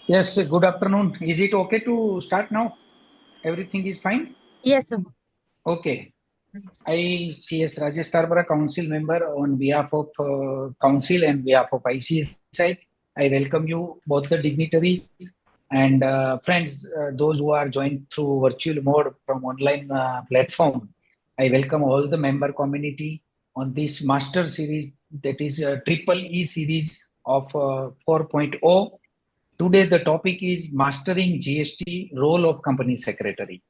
Yes, good afternoon. Is it okay to start now? Everything is fine? Yes, sir. Okay. I, CS Rajesh Tarbara, Council member on behalf of Council and behalf of ICSI. I welcome you, both the dignitaries and friends, those who are joined through virtual mode from online platform. I welcome all the member community on this master series, that is a triple E series of 4.0. Today, the topic is mastering GST role of company secretary.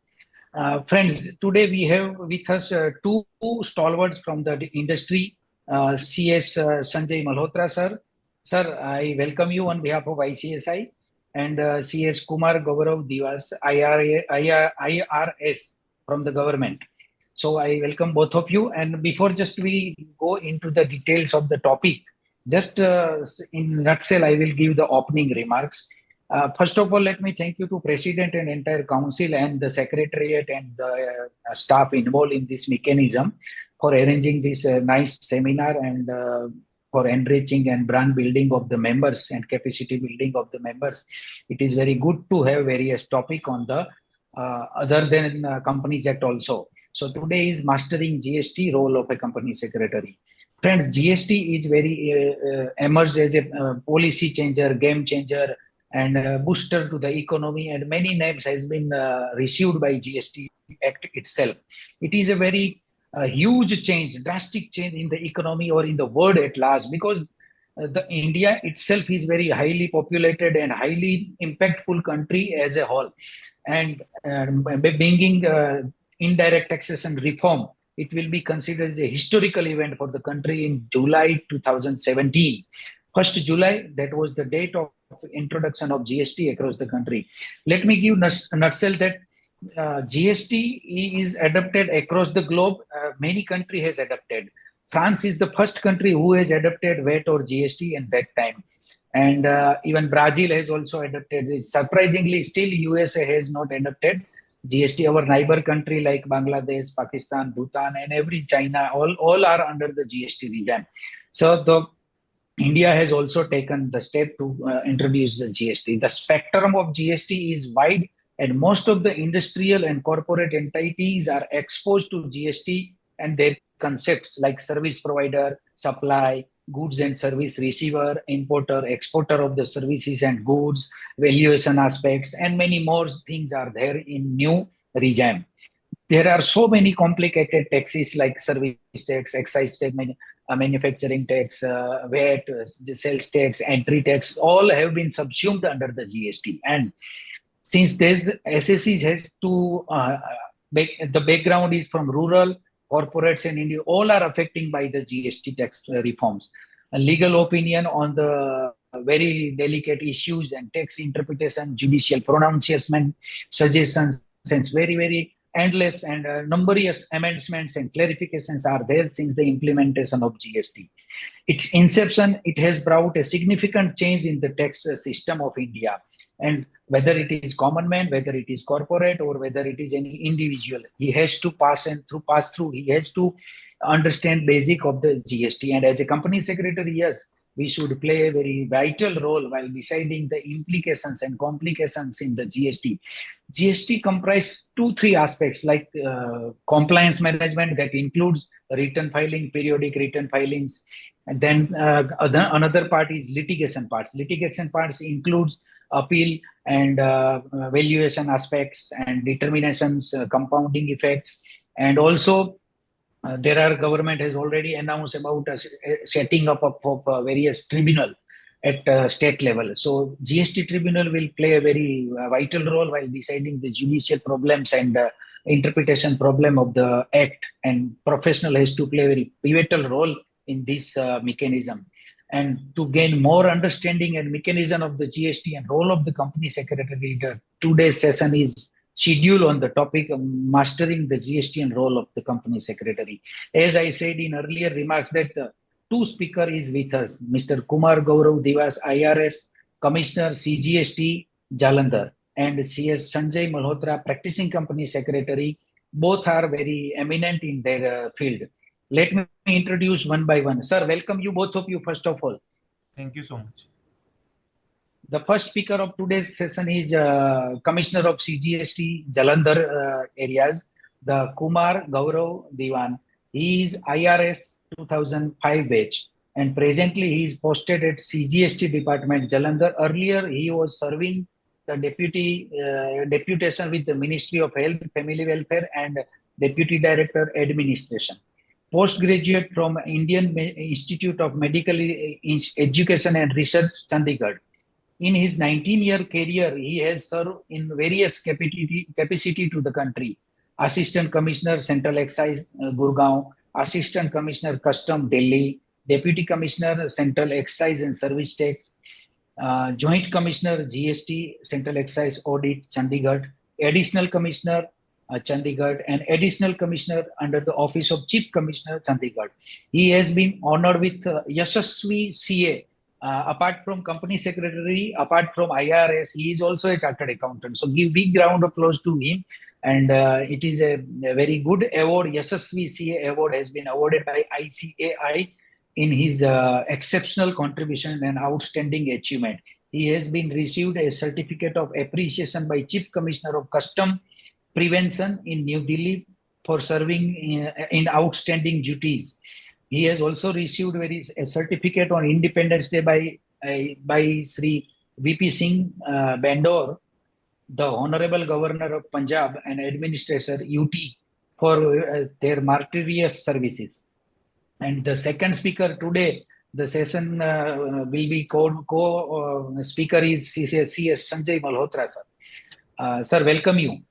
Friends, today we have with us two stalwarts from the industry, CS Sanjay Malhotra, sir. Sir, I welcome you on behalf of ICSI, and CS Kumar Gaurav Divas, IRS from the government. So I welcome both of you. And before just we go into the details of the topic, just in nutshell, I will give the opening remarks. First of all, let me thank you to President and entire Council and the Secretariat and the staff involved in this mechanism for arranging this nice seminar and for enriching and brand building of the members and capacity building of the members. It is very good to have various topic on the other than Companies Act also. So today is mastering GST role of a company secretary. Friends, GST is very emerged as a policy changer, game changer, and booster to the economy, and many names has been received by GST Act itself. It is a very huge change, drastic change in the economy or in the world at large, because the India itself is very highly populated and highly impactful country as a whole, and bringing indirect taxation reform, it will be considered as a historical event for the country in July 2017. 1st July, that was the date of introduction of GST across the country. Let me give a nutshell that GST is adopted across the globe. Many countries has adopted. France is the first country who has adopted VAT or GST at that time. And even Brazil has also adopted it. Surprisingly, still USA has not adopted GST. Our neighbor country like Bangladesh, Pakistan, Bhutan, and every China, all are under the GST regime. So the India has also taken the step to introduce the GST. The spectrum of GST is wide, and most of the industrial and corporate entities are exposed to GST and their concepts like service provider, supply, goods and service receiver, importer, exporter of the services and goods, valuation aspects, and many more things are there in new regime. There are so many complicated taxes like service tax, excise tax, manufacturing tax, VAT, sales tax, entry tax, all have been subsumed under the GST. And since this SSE has to, the background is from rural, corporates and India, all are affecting by the GST tax reforms. A legal opinion on the very delicate issues and tax interpretation, judicial pronouncement, suggestions, since very endless and numerous amendments and clarifications are there since the implementation of GST. Its inception, it has brought a significant change in the tax system of India. And whether it is common man, whether it is corporate, or whether it is any individual, he has to pass through, he has to understand basic of the GST. And as a company secretary, yes, we should play a very vital role while deciding the implications and complications in the GST. GST comprises 2-3 aspects like compliance management, that includes return filing, periodic return filings, and then another part is litigation parts. Litigation parts includes appeal and valuation aspects and determinations, compounding effects, and also there are government has already announced about setting up of various tribunal at state level. So GST tribunal will play a very vital role while deciding the judicial problems and interpretation problem of the act, and professional has to play a very pivotal role in this mechanism. And to gain more understanding and mechanism of the GST and role of the company secretary, today's session is scheduled on the topic of mastering the GST and role of the company secretary. As I said in earlier remarks, that two speaker is with us, Mr. Kumar Gaurav Divas, IRS, Commissioner CGST, Jalandhar, and CS Sanjay Malhotra, Practicing Company Secretary. Both are very eminent in their field. Let me introduce one by one. Sir, welcome you, both of you, first of all. Thank you so much. The first speaker of today's session is Commissioner of CGST Jalandhar areas, the Kumar Gaurav Diwan. He is IRS 2005 batch and presently he is posted at CGST Department Jalandhar. Earlier he was serving the deputation with the Ministry of Health, Family Welfare and Deputy Director Administration. Postgraduate from Indian Institute of Medical Education and Research, Chandigarh. In his 19-year career, he has served in various capacity to the country. Assistant Commissioner, Central Excise, Gurgaon, Assistant Commissioner, Custom, Delhi, Deputy Commissioner, Central Excise and Service Tax, Joint Commissioner, GST, Central Excise Audit, Chandigarh, Additional Commissioner, Chandigarh, and Additional Commissioner under the Office of Chief Commissioner, Chandigarh. He has been honored with Yashasvi CA. Apart from company secretary, apart from IRS, he is also a chartered accountant. So give big round of applause to him. And it is a very good award. Yashasvi CA award has been awarded by ICAI in his exceptional contribution and outstanding achievement. He has been received a certificate of appreciation by Chief Commissioner of Custom Prevention in New Delhi for serving in outstanding duties. He has also received a certificate on Independence Day by Sri VP Singh Bandor, the Honorable Governor of Punjab and Administrator UT for their meritorious services. And the second speaker today, the session will be co-speaker is CS Sanjay Malhotra, sir. Sir, welcome you.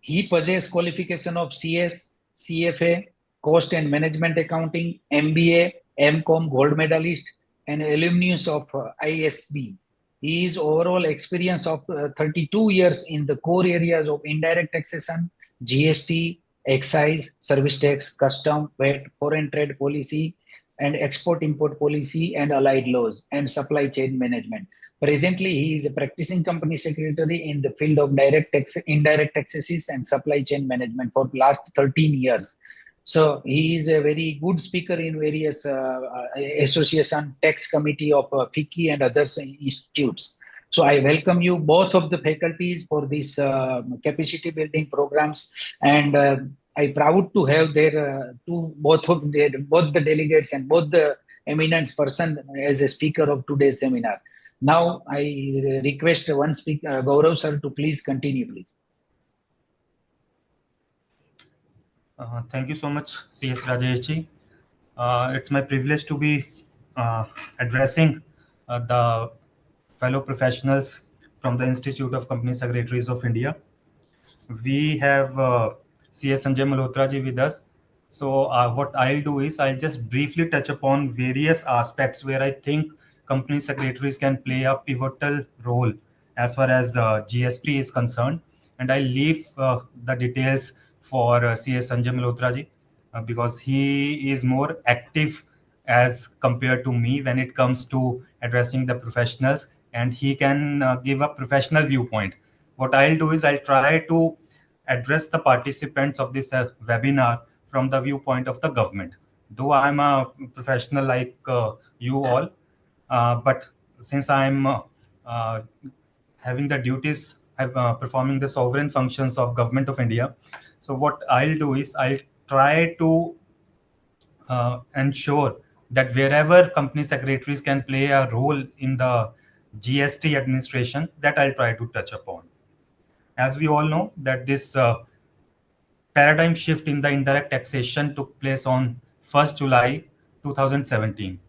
He possesses qualification of CS, CFA, Cost and Management Accounting, MBA, MCOM Gold Medalist, and alumnus of ISB. His overall experience of 32 years in the core areas of indirect taxation, GST, excise, service tax, custom, VAT, foreign trade policy, and export-import policy and allied laws, and supply chain management. Presently, he is a practicing company secretary in the field of indirect taxes and supply chain management for the last 13 years. So he is a very good speaker in various association, tax committee of FICCI and other institutes. So I welcome you, both of the faculties, for these capacity building programs, and I'm proud to have both the delegates and both the eminent person as a speaker of today's seminar. Now I request one speaker, Gaurav sir, to please continue, please. Thank you so much, CS Rajesh. It's my privilege to be addressing the fellow professionals from the Institute of Company Secretaries of India. We have CS Sanjay Malhotra ji with us. So what I'll do is I'll just briefly touch upon various aspects where I think company secretaries can play a pivotal role as far as GST is concerned. And I'll leave the details for CS Sanjay Malhotra ji because he is more active as compared to me when it comes to addressing the professionals, and he can give a professional viewpoint. What I'll do is I'll try to address the participants of this webinar from the viewpoint of the government. Though I'm a professional like you all, but since I'm having the duties, performing the sovereign functions of Government of India, so what I'll do is I'll try to ensure that wherever company secretaries can play a role in the GST administration, that I'll try to touch upon. As we all know that this paradigm shift in the indirect taxation took place on 1st July 2017.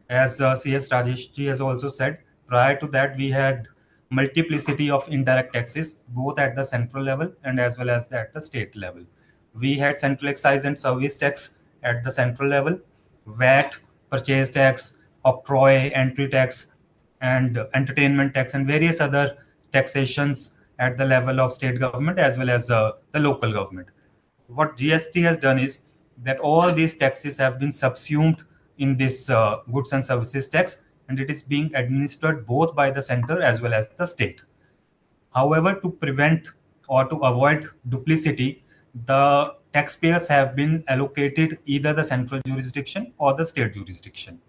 As CS Rajesh ji has also said, prior to that we had multiplicity of indirect taxes both at the central level and as well as at the state level. We had central excise and service tax at the central level, VAT, purchase tax, octroi, entry tax, and entertainment tax, and various other taxations at the level of state government as well as the local government. What GST has done is that all these taxes have been subsumed in this goods and services tax, and it is being administered both by the center as well as the state. However, to prevent or to avoid duplicity, the taxpayers have been allocated either the central jurisdiction or the state jurisdiction.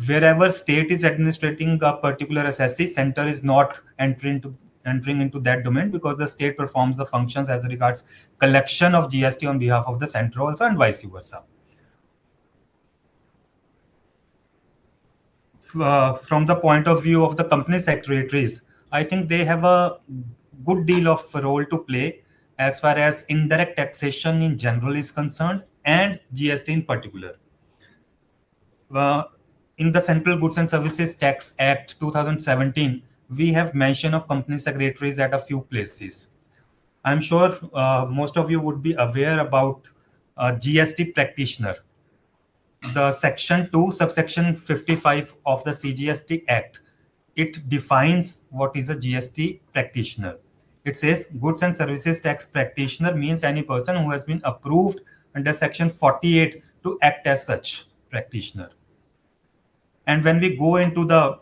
Wherever state is administrating a particular SSC, center is not entering into that domain, because the state performs the functions as regards collection of GST on behalf of the center also, and vice versa. From the point of view of the company secretaries, I think they have a good deal of role to play as far as indirect taxation in general is concerned, and GST in particular. Uh, in the Central Goods and Services Tax Act 2017, we have mention of company secretaries at a few places. I'm sure most of you would be aware about GST practitioner. The section 2 subsection 55 of the CGST Act, it defines what is a GST practitioner. It says goods and services tax practitioner means any person who has been approved under section 48 to act as such practitioner. And when we go into the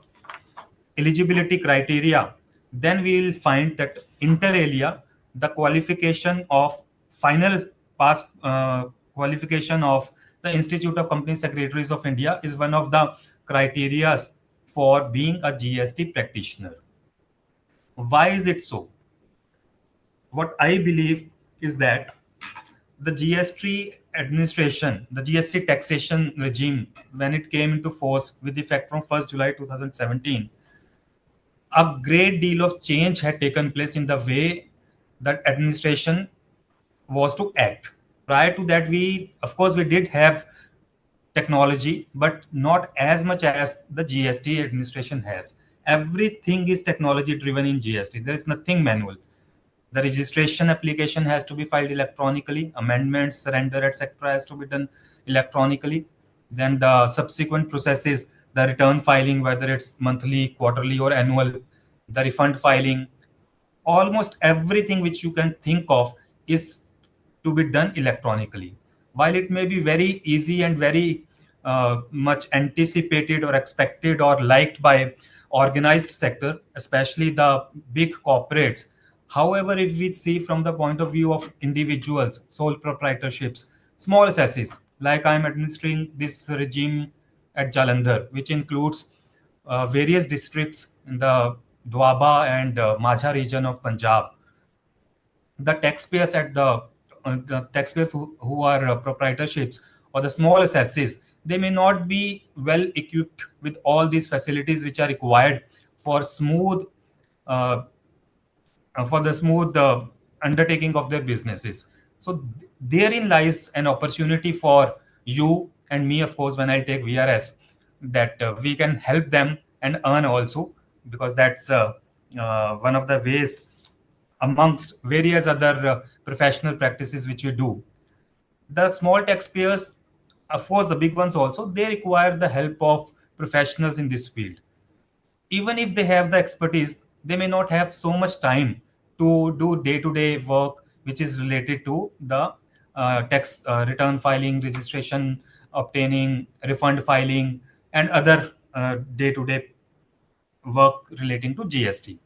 eligibility criteria, then we will find that inter alia, the qualification of final pass qualification of the Institute of Company Secretaries of India is one of the criteria for being a GST practitioner. Why is it so? What I believe is that the GST administration, the GST taxation regime, when it came into force with effect from 1st July 2017, a great deal of change had taken place in the way that administration was to act. Prior to that, of course, we did have technology, but not as much as the GST administration has. Everything is technology driven in GST. There is nothing manual. The registration application has to be filed electronically, amendments, surrender, etc. has to be done electronically. Then the subsequent processes, the return filing, whether it's monthly, quarterly, or annual, the refund filing, almost everything which you can think of is to be done electronically. While it may be very easy and very much anticipated or expected or liked by organized sector, especially the big corporates. However, if we see from the point of view of individuals, sole proprietorships, small SSs, like I'm administering this regime at Jalandhar, which includes various districts in the Doaba and Majha region of Punjab. The taxpayers the taxpayers who are proprietorships or the small SSs, they may not be well equipped with all these facilities which are required for uh, smooth undertaking of their businesses. So therein lies an opportunity for you and me, of course, when I take VRS, that we can help them and earn also, because that's one of the ways amongst various other professional practices which we do. The small taxpayers, of course, the big ones also, they require the help of professionals in this field. Even if they have the expertise, they may not have so much time to do day-to-day work which is related to the tax return filing, registration, obtaining, refund filing, and other day-to-day work relating to GST.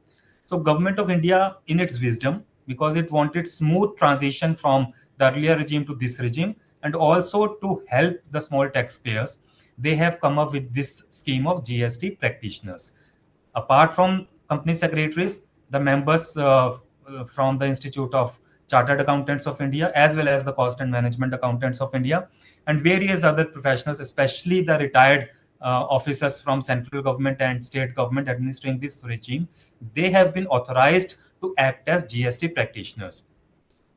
So Government of India, in its wisdom, because it wanted smooth transition from the earlier regime to this regime, and also to help the small taxpayers, they have come up with this scheme of GST practitioners. Apart from company secretaries, the members from the Institute of Chartered Accountants of India, as well as the Cost and Management Accountants of India, and various other professionals, especially the retired officers from central government and state government administering this regime, they have been authorized to act as GST practitioners.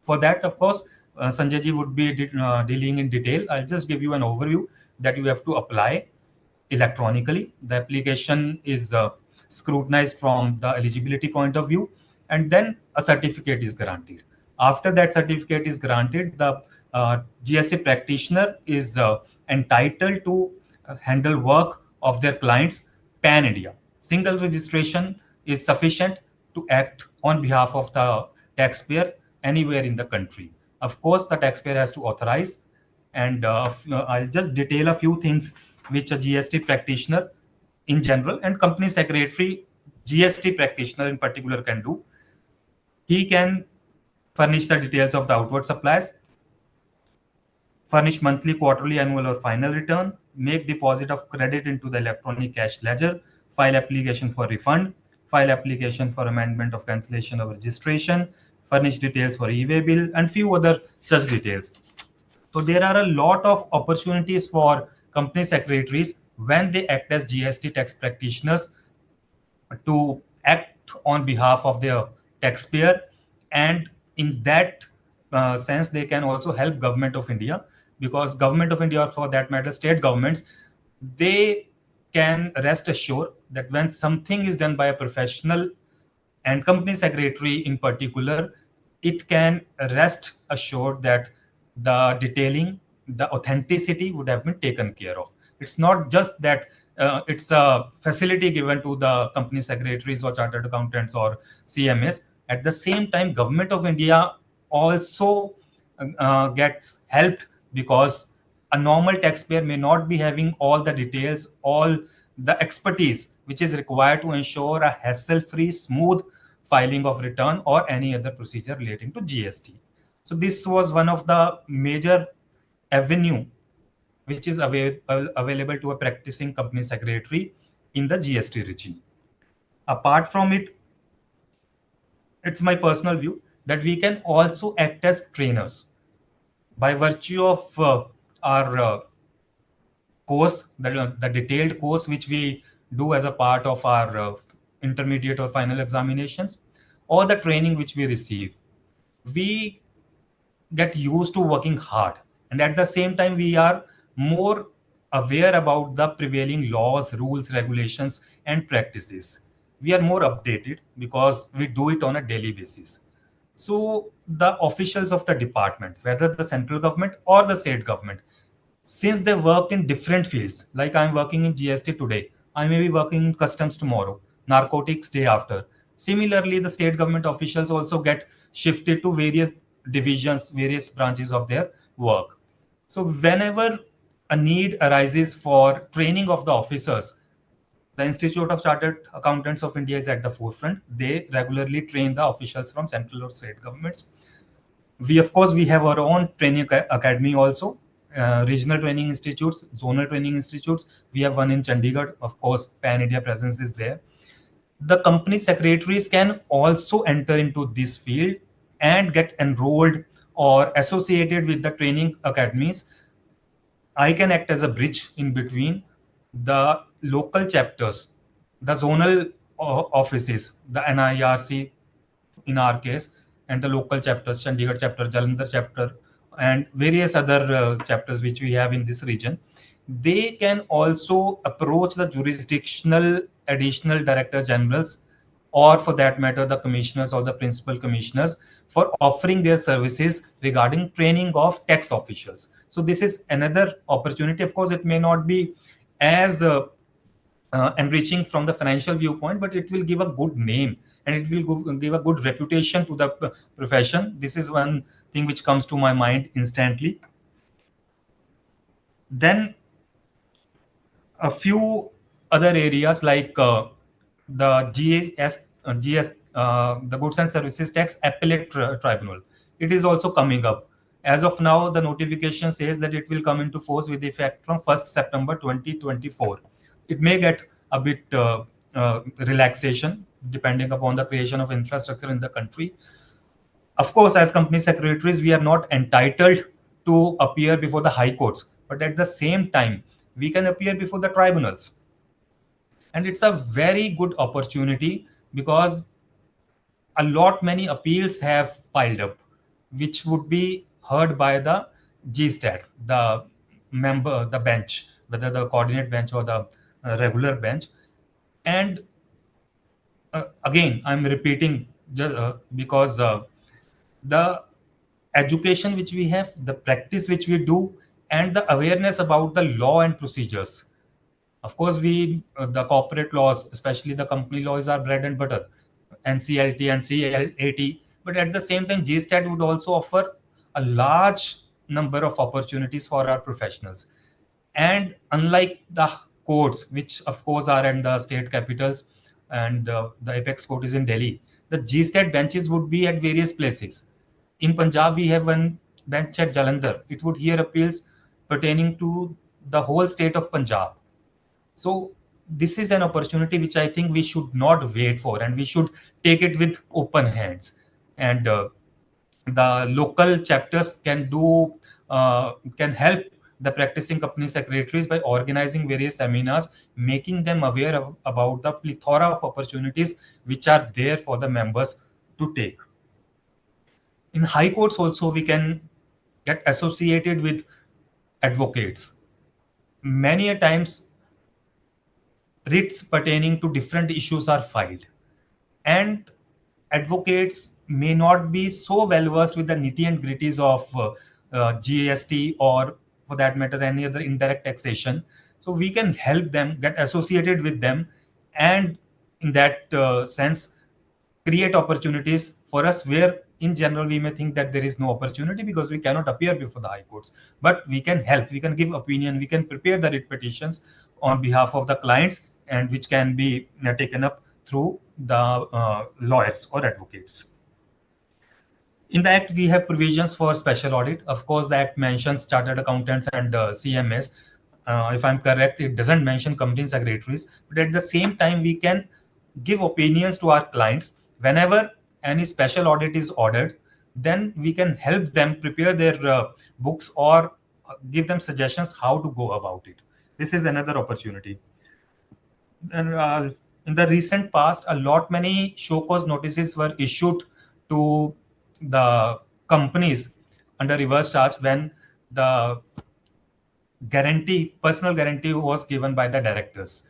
For that, of course, Sanjay ji would be dealing in detail. I'll just give you an overview that you have to apply electronically. The application is scrutinized from the eligibility point of view, and then a certificate is granted. After that certificate is granted, the GST practitioner is entitled to handle work of their clients pan India. Single registration is sufficient to act on behalf of the taxpayer anywhere in the country. Of course, the taxpayer has to authorize, and I'll just detail a few things which a GST practitioner in general and company secretary GST practitioner in particular can do. He can furnish the details of the outward supplies, furnish monthly, quarterly, annual, or final return, make deposit of credit into the electronic cash ledger, file application for refund, file application for amendment of cancellation of registration, furnish details for e-way bill, and few other such details. So there are a lot of opportunities for company secretaries when they act as GST tax practitioners to act on behalf of their taxpayer, and in that sense they can also help government of India, because government of India, or for that matter state governments, they can rest assured that when something is done by a professional, and company secretary in particular, it can rest assured that the detailing, the authenticity would have been taken care of. It's not just that it's a facility given to the company secretaries or chartered accountants or CMS. At the same time, government of India also gets helped, because a normal taxpayer may not be having all the details, all the expertise which is required to ensure a hassle-free, smooth filing of return or any other procedure relating to GST. So this was one of the major avenue which is available to a practicing company secretary in the GST regime. Apart from it, it's my personal view that we can also act as trainers by virtue of our course, the detailed course which we do as a part of our intermediate or final examinations, or the training which we receive. We get used to working hard, and at the same time we are more aware about the prevailing laws, rules, regulations, and practices. We are more updated because we do it on a daily basis. So the officials of the department, whether the central government or the state government, since they work in different fields, like I'm working in GST today, I may be working in customs tomorrow, narcotics day after. Similarly, the state government officials also get shifted to various divisions, various branches of their work. So whenever a need arises for training of the officers, the Institute of Chartered Accountants of India is at the forefront. They regularly train the officials from central or state governments. We, of course, we have our own training academy also, regional training institutes, zonal training institutes. We have one in Chandigarh. Of course, pan India presence is there. The company secretaries can also enter into this field and get enrolled or associated with the training academies. I can act as a bridge in between the local chapters, the zonal offices, the NIRC in our case, and the local chapters, Chandigarh chapter, Jalandhar chapter, and various other chapters which we have in this region. They can also approach the jurisdictional additional director generals, or for that matter, the commissioners or the principal commissioners, for offering their services regarding training of tax officials. So this is another opportunity. Of course, it may not be as enriching from the financial viewpoint, but it will give a good name and it will give a good reputation to the profession. This is one thing which comes to my mind instantly. Then a few other areas like the the Goods and Services Tax Appellate Tribunal. It is also coming up. As of now, the notification says that it will come into force with effect from 1st September 2024. It may get a bit relaxation depending upon the creation of infrastructure in the country. Of course, as company secretaries, we are not entitled to appear before the high courts, but at the same time, we can appear before the tribunals. And it's a very good opportunity because a lot many appeals have piled up, which would be heard by the GSTAT, the member, the bench, whether the coordinate bench or the regular bench. And again, I'm repeating because the education which we have, the practice which we do, and the awareness about the law and procedures. Of course, the corporate laws, especially the company laws, are bread and butter, NCLT and CLAT. But at the same time, GSTAT would also offer a large number of opportunities for our professionals. And unlike the courts, which of course are in the state capitals, and the apex court is in Delhi, the GSTAT benches would be at various places. In Punjab, we have one bench at Jalandhar, it would hear appeals pertaining to the whole state of Punjab. So this is an opportunity which I think we should not wait for, and we should take it with open hands. And the local chapters can help the practicing company secretaries by organizing various seminars, making them aware about the plethora of opportunities which are there for the members to take. In high courts also, we can get associated with advocates. Many a times writs pertaining to different issues are filed, and advocates may not be so well versed with the nitty and gritties of GST, or for that matter any other indirect taxation. So we can help them, get associated with them, and in that sense create opportunities for us where in general we may think that there is no opportunity because we cannot appear before the high courts. But we can help, we can give opinion, we can prepare the writ petitions on behalf of the clients, and which can be taken up through the lawyers or advocates. In the Act, we have provisions for special audit. Of course, the Act mentions chartered accountants and CMS. If I'm correct, it doesn't mention company secretaries. But at the same time, we can give opinions to our clients whenever any special audit is ordered. Then we can help them prepare their books, or give them suggestions how to go about it. This is another opportunity. And in the recent past, a lot many show cause notices were issued to the companies under reverse charge when the personal guarantee was given by the directors.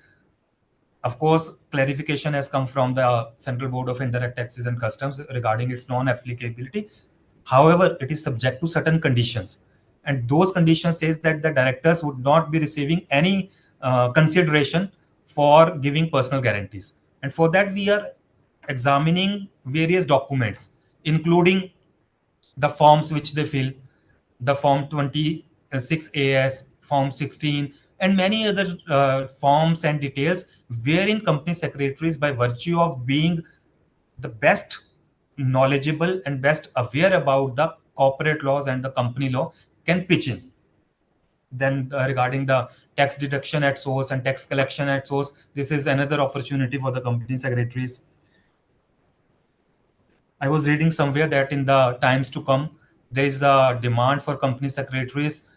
Of course, clarification has come from the Central Board of Indirect Taxes and Customs regarding its non-applicability. However, it is subject to certain conditions, and those conditions says that the directors would not be receiving any consideration for giving personal guarantees. And for that, we are examining various documents, including the forms which they fill, the Form 26AS, Form 16, and many other forms and details, wherein company secretaries, by virtue of being the best knowledgeable and best aware about the corporate laws and the company law, can pitch in. Then regarding the tax deduction at source and tax collection at source, this is another opportunity for the company secretaries. I was reading somewhere that in the times to come, there is a demand for company secretaries.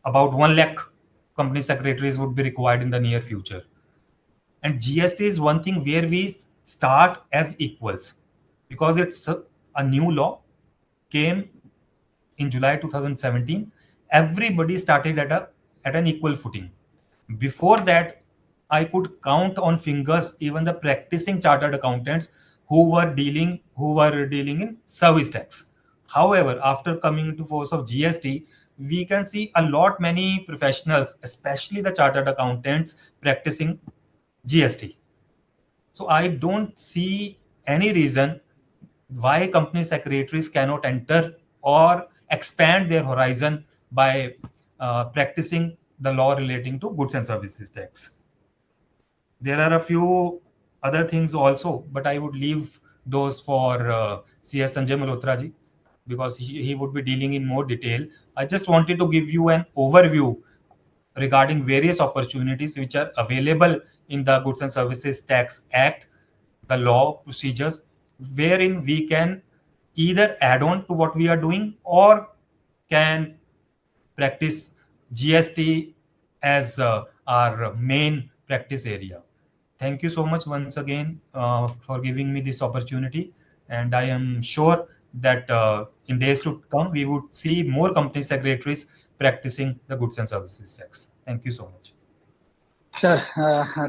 About 1 lakh company secretaries would be required in the near future. And GST is one thing where we start as equals, because it's a new law, came in July 2017. Everybody started at an equal footing. Before that, I could count on fingers even the practicing chartered accountants who were dealing in service tax. However, after coming into force of GST, we can see a lot many professionals, especially the chartered accountants, practicing GST. So I don't see any reason why company secretaries cannot enter or expand their horizon by practicing the law relating to goods and services tax. There are a few other things also, but I would leave those for CS Sanjay Malhotra ji, because he would be dealing in more detail. I just wanted to give you an overview regarding various opportunities which are available in the Goods and Services Tax Act, the law procedures, wherein we can either add on to what we are doing or can practice GST as our main practice area. Thank you so much once again for giving me this opportunity. And I am sure that in days to come, we would see more company secretaries practicing the goods and services tax. Thank you so much. Sir,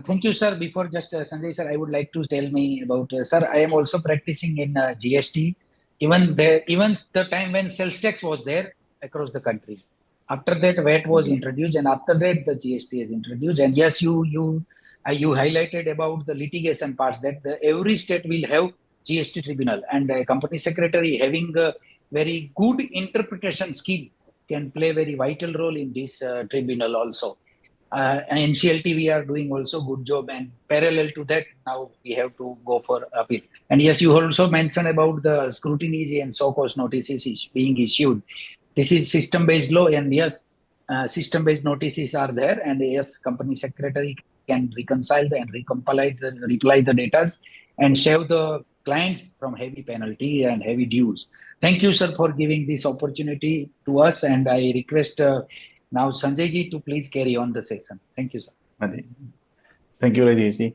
thank you, sir. Before just Sanjay, sir, I would like to tell me about, sir, I am also practicing in GST. Even the time when sales tax was there across the country. After that, VAT was introduced, and after that, the GST is introduced. And yes, you highlighted about the litigation parts, that every state will have GST tribunal, and a company secretary having a very good interpretation skill can play very vital role in this tribunal also. NCLT, we are doing also good job, and parallel to that, now we have to go for appeal. And yes, you also mentioned about the scrutinies and so cause notices is being issued. This is system-based law, and yes, system-based notices are there, and yes, company secretary can reconcile and reply the data and save the clients from heavy penalty and heavy dues. Thank you, sir, for giving this opportunity to us, and I request now Sanjay ji to please carry on the session. Thank you, sir. Adi. Thank you, Rajesh ji.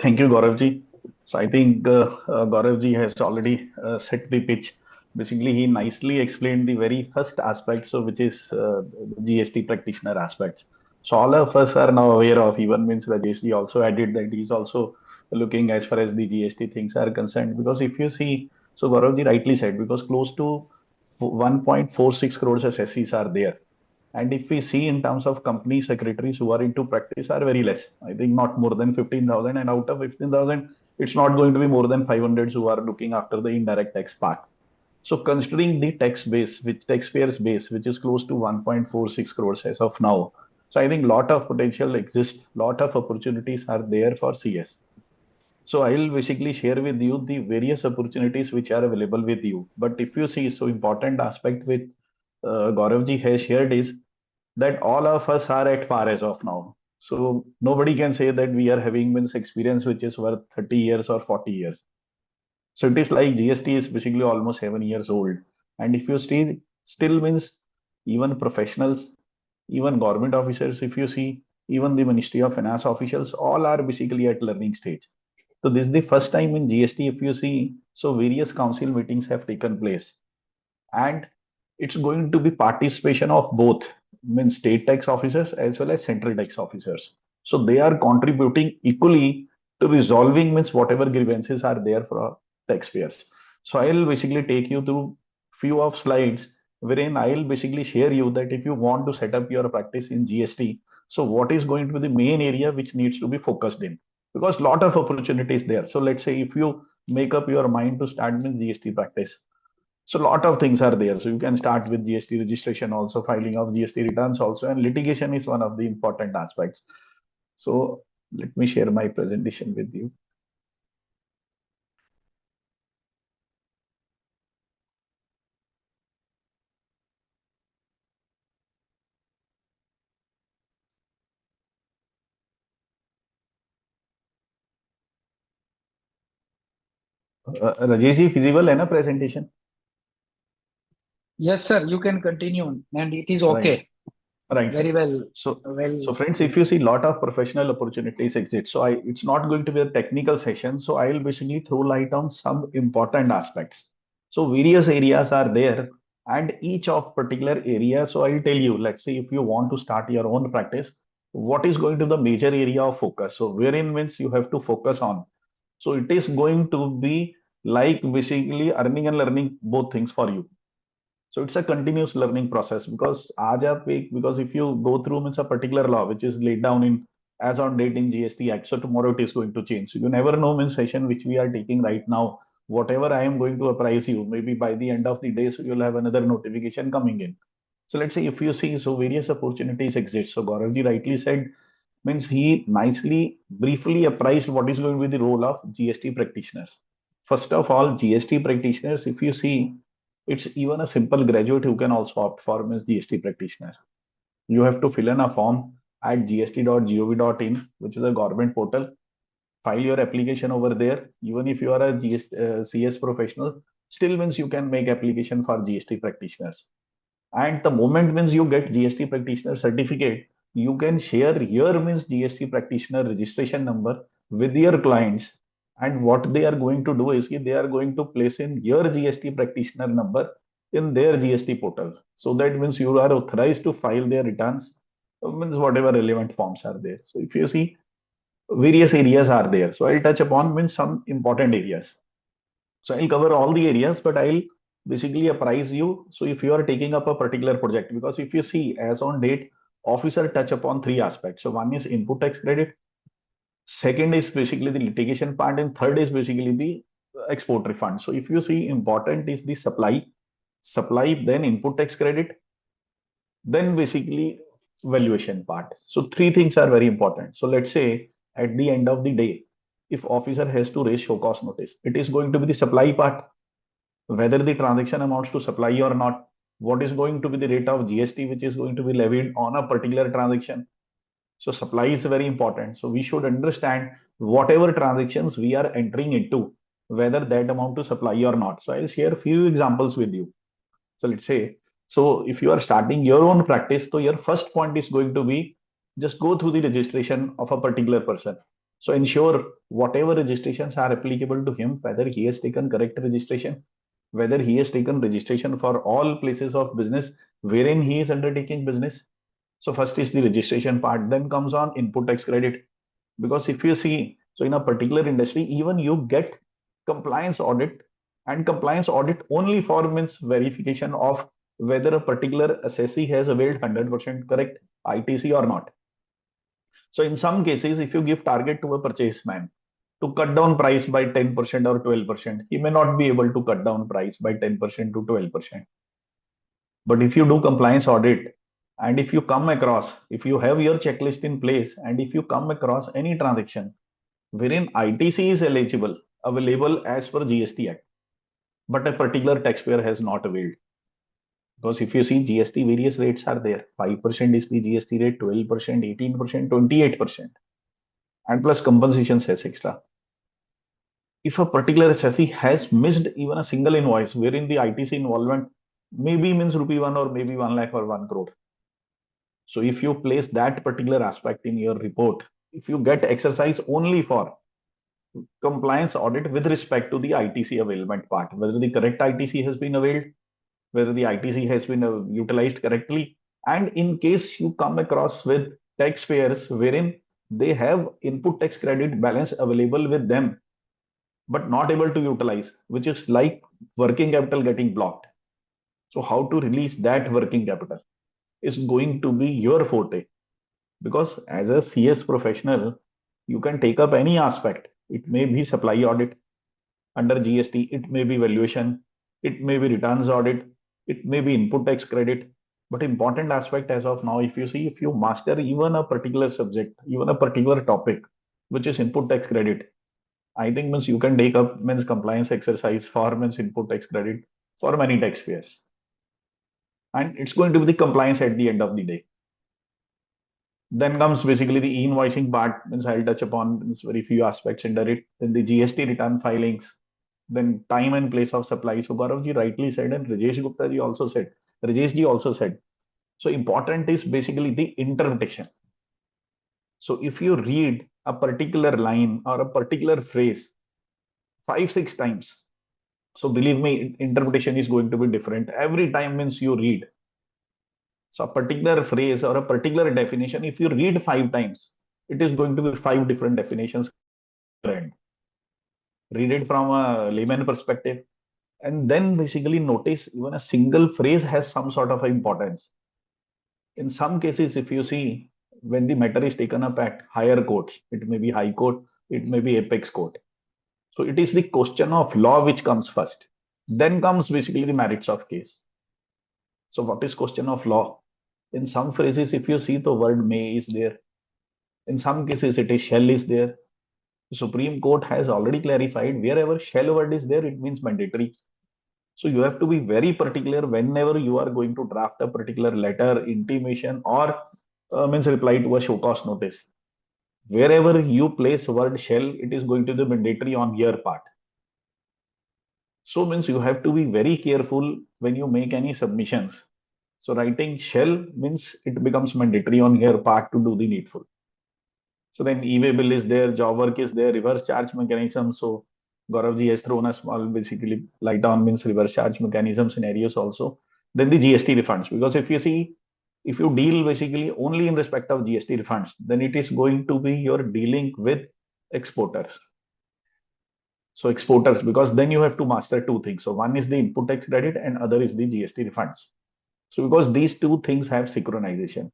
Thank you, Gaurav ji. So I think Gaurav ji has already set the pitch. Basically, he nicely explained the very first aspect, so which is the GST practitioner aspects. So all of us are now aware of. Even means Rajesh ji also added that he's also looking as far as the GST things are concerned. Because if you see, so Gaurav ji rightly said, because close to 1.46 crores SSCs are there. And if we see in terms of company secretaries who are into practice are very less. I think not more than 15,000. And out of 15,000, it's not going to be more than 500 who are looking after the indirect tax part. So considering the tax base, which taxpayers base, which is close to 1.46 crores as of now. So I think lot of potential exists, lot of opportunities are there for CS. So I will basically share with you the various opportunities which are available with you. But if you see, so important aspect with Gaurav ji has shared is that all of us are at par as of now. So nobody can say that we are having means experience which is worth 30 years or 40 years. So it is like GST is basically almost 7 years old. And if you still means even professionals, even government officers, if you see, even the Ministry of Finance officials, all are basically at learning stage. So this is the first time in GST, if you see, so various council meetings have taken place. And it's going to be participation of both means state tax officers as well as central tax officers. So they are contributing equally to resolving means whatever grievances are there for taxpayers. So I'll basically take you through few of slides wherein I'll basically share you that if you want to set up your practice in GST, so what is going to be the main area which needs to be focused in, because lot of opportunities there. So let's say if you make up your mind to start with GST practice, so a lot of things are there. So you can start with GST registration, also filing of GST returns also, and litigation is one of the important aspects. So let me share my presentation with you. Rajesh ji, feasible है ना presentation? Yes, sir, you can continue, and it is Right. okay. Right, Very sir. well. So, Well. so friends, if you see lot of professional opportunities exist, so it's not going to be a technical session. So I'll basically throw light on some important aspects. So various areas are there, and each of particular area. So I'll tell you, let's say if you want to start your own practice, what is going to the major area of focus? So wherein means you have to focus on. So it is going to be like basically earning and learning both things for you. So it's a continuous learning process because because if you go through means a particular law which is laid down in as on date in GST Act, so tomorrow it is going to change. So you never know means session which we are taking right now, whatever I am going to apprise you, maybe by the end of the day, so you'll have another notification coming in. So let's say if you see, so various opportunities exist. So Gauravji rightly said, means he nicely briefly apprised what is going to be the role of GST practitioners. First of all, GST practitioners, if you see, it's even a simple graduate who can also opt for means GST practitioner. You have to fill in a form at gst.gov.in, which is a government portal. File your application over there. Even if you are a CS professional, still means you can make application for GST practitioners. And the moment means you get GST practitioner certificate, you can share your means GST practitioner registration number with your clients. And what they are going to do is they are going to place in your GST practitioner number in their GST portal. So that means you are authorized to file their returns, means whatever relevant forms are there. So if you see, various areas are there. So I'll touch upon means some important areas. So I'll cover all the areas, but I'll basically apprise you. So if you are taking up a particular project, because if you see as on date, officer touch upon three aspects. So one is input tax credit, second is basically the litigation part, and third is basically the export refund. So if you see, important is the supply, then input tax credit, then basically valuation part. So three things are very important. So let's say at the end of the day, if officer has to raise show cause notice, it is going to be the supply part, whether the transaction amounts to supply or not, what is going to be the rate of GST which is going to be levied on a particular transaction. So supply is very important. So we should understand whatever transactions we are entering into, whether that amount to supply or not. So I'll share a few examples with you. So let's say, so if you are starting your own practice, so your first point is going to be just go through the registration of a particular person. So ensure whatever registrations are applicable to him, whether he has taken correct registration, whether he has taken registration for all places of business wherein he is undertaking business. So first is the registration part, then comes on input tax credit. Because if you see, so in a particular industry, even you get compliance audit, and compliance audit only for means verification of whether a particular assessee has availed 100% correct ITC or not. So in some cases, if you give target to a purchase man to cut down price by 10% or 12%, he may not be able to cut down price by 10% to 12%. But if you do compliance audit, and if you come across, if you have your checklist in place, and if you come across any transaction wherein ITC is eligible, available as per GST Act, but a particular taxpayer has not availed. Because if you see GST, various rates are there. 5% is the GST rate, 12%, 18%, 28%, and plus compensations as extra. If a particular assessee has missed even a single invoice wherein the ITC involvement maybe means rupee 1 or maybe 1 lakh or 1 crore. So if you place that particular aspect in your report, if you get exercise only for compliance audit with respect to the ITC availment part, whether the correct ITC has been availed, whether the ITC has been utilized correctly, and in case you come across with taxpayers wherein they have input tax credit balance available with them, but not able to utilize, which is like working capital getting blocked. So how to release that working capital is going to be your forte. Because as a CS professional, you can take up any aspect. It may be supply audit under GST, it may be valuation, it may be returns audit, it may be input tax credit. But important aspect as of now, if you see, if you master even a particular subject, even a particular topic, which is input tax credit, I think means you can take up means compliance exercise for means input tax credit for many taxpayers. And it's going to be the compliance at the end of the day. Then comes basically the e-invoicing part, means I'll touch upon means very few aspects under it. Then the GST return filings, then time and place of supply. So Gaurav ji rightly said, and Rajesh Gupta ji also said, Rajesh ji also said. So important is basically the interpretation. So if you read a particular line or a particular phrase 5-6 times, so believe me, interpretation is going to be different every time means you read. So a particular phrase or a particular definition, if you read 5 times, it is going to be 5 different definitions coming from your end. Read it from a layman perspective, and then basically notice even a single phrase has some sort of importance. In some cases, if you see, when the matter is taken up at higher courts, it may be high court, it may be apex court. So it is the question of law which comes first. Then comes basically the merits of case. So what is question of law? In some phrases, if you see, the word may is there. In some cases, it is shall is there. The Supreme Court has already clarified wherever shall word is there, it means mandatory. So you have to be very particular whenever you are going to draft a particular letter, intimation, or means reply to a show cause notice. Wherever you place word shall, it is going to be mandatory on your part. So means you have to be very careful when you make any submissions. So writing shall means it becomes mandatory on your part to do the needful. So then e-way bill is there, job work is there, reverse charge mechanism. So Gaurav ji has thrown a small basically light on means reverse charge mechanism scenarios also. Then the GST refunds, because if you see, if you deal basically only in respect of GST refunds, then it is going to be you're dealing with exporters. So exporters, because then you have to master two things. So one is the input tax credit and other is the GST refunds. So because these two things have synchronization.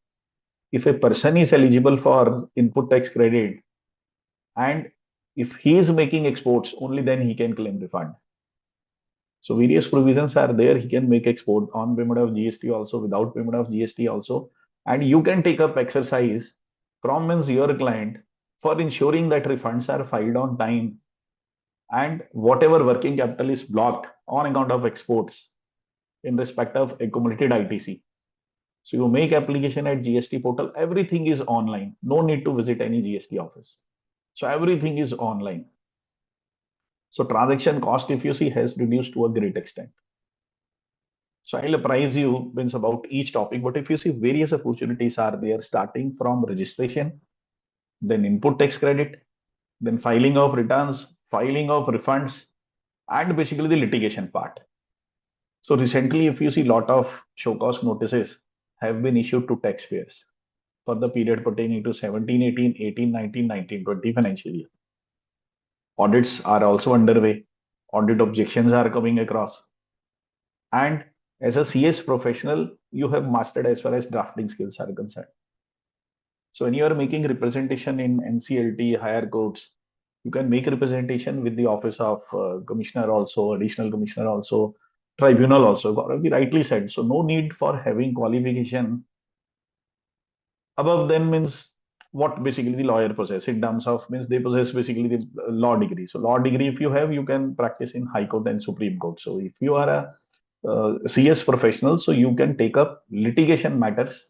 If a person is eligible for input tax credit and if he is making exports, only then he can claim refund. So various provisions are there. He can make export on payment of GST also, without payment of GST also. And you can take up exercise from means your client for ensuring that refunds are filed on time and whatever working capital is blocked on account of exports in respect of accumulated ITC. So you make application at GST portal, everything is online. No need to visit any GST office. So everything is online. So transaction cost, if you see, has reduced to a great extent. So I'll apprise you means about each topic, but if you see various opportunities are there starting from registration, then input tax credit, then filing of returns, filing of refunds, and basically the litigation part. So recently, if you see lot of show cause notices have been issued to taxpayers for the period pertaining to 17-18, 18-19, 19-20 financial year. Audits are also underway. Audit objections are coming across. And as a CS professional, you have mastered as far as drafting skills are concerned. So when you are making representation in NCLT, higher courts, you can make representation with the office of commissioner also, additional commissioner also, tribunal also. Gaurav rightly said. So no need for having qualification above them means what basically the lawyer possess in terms of means they possess basically the law degree. So law degree, if you have, you can practice in High Court and Supreme Court. So if you are a CS professional, so you can take up litigation matters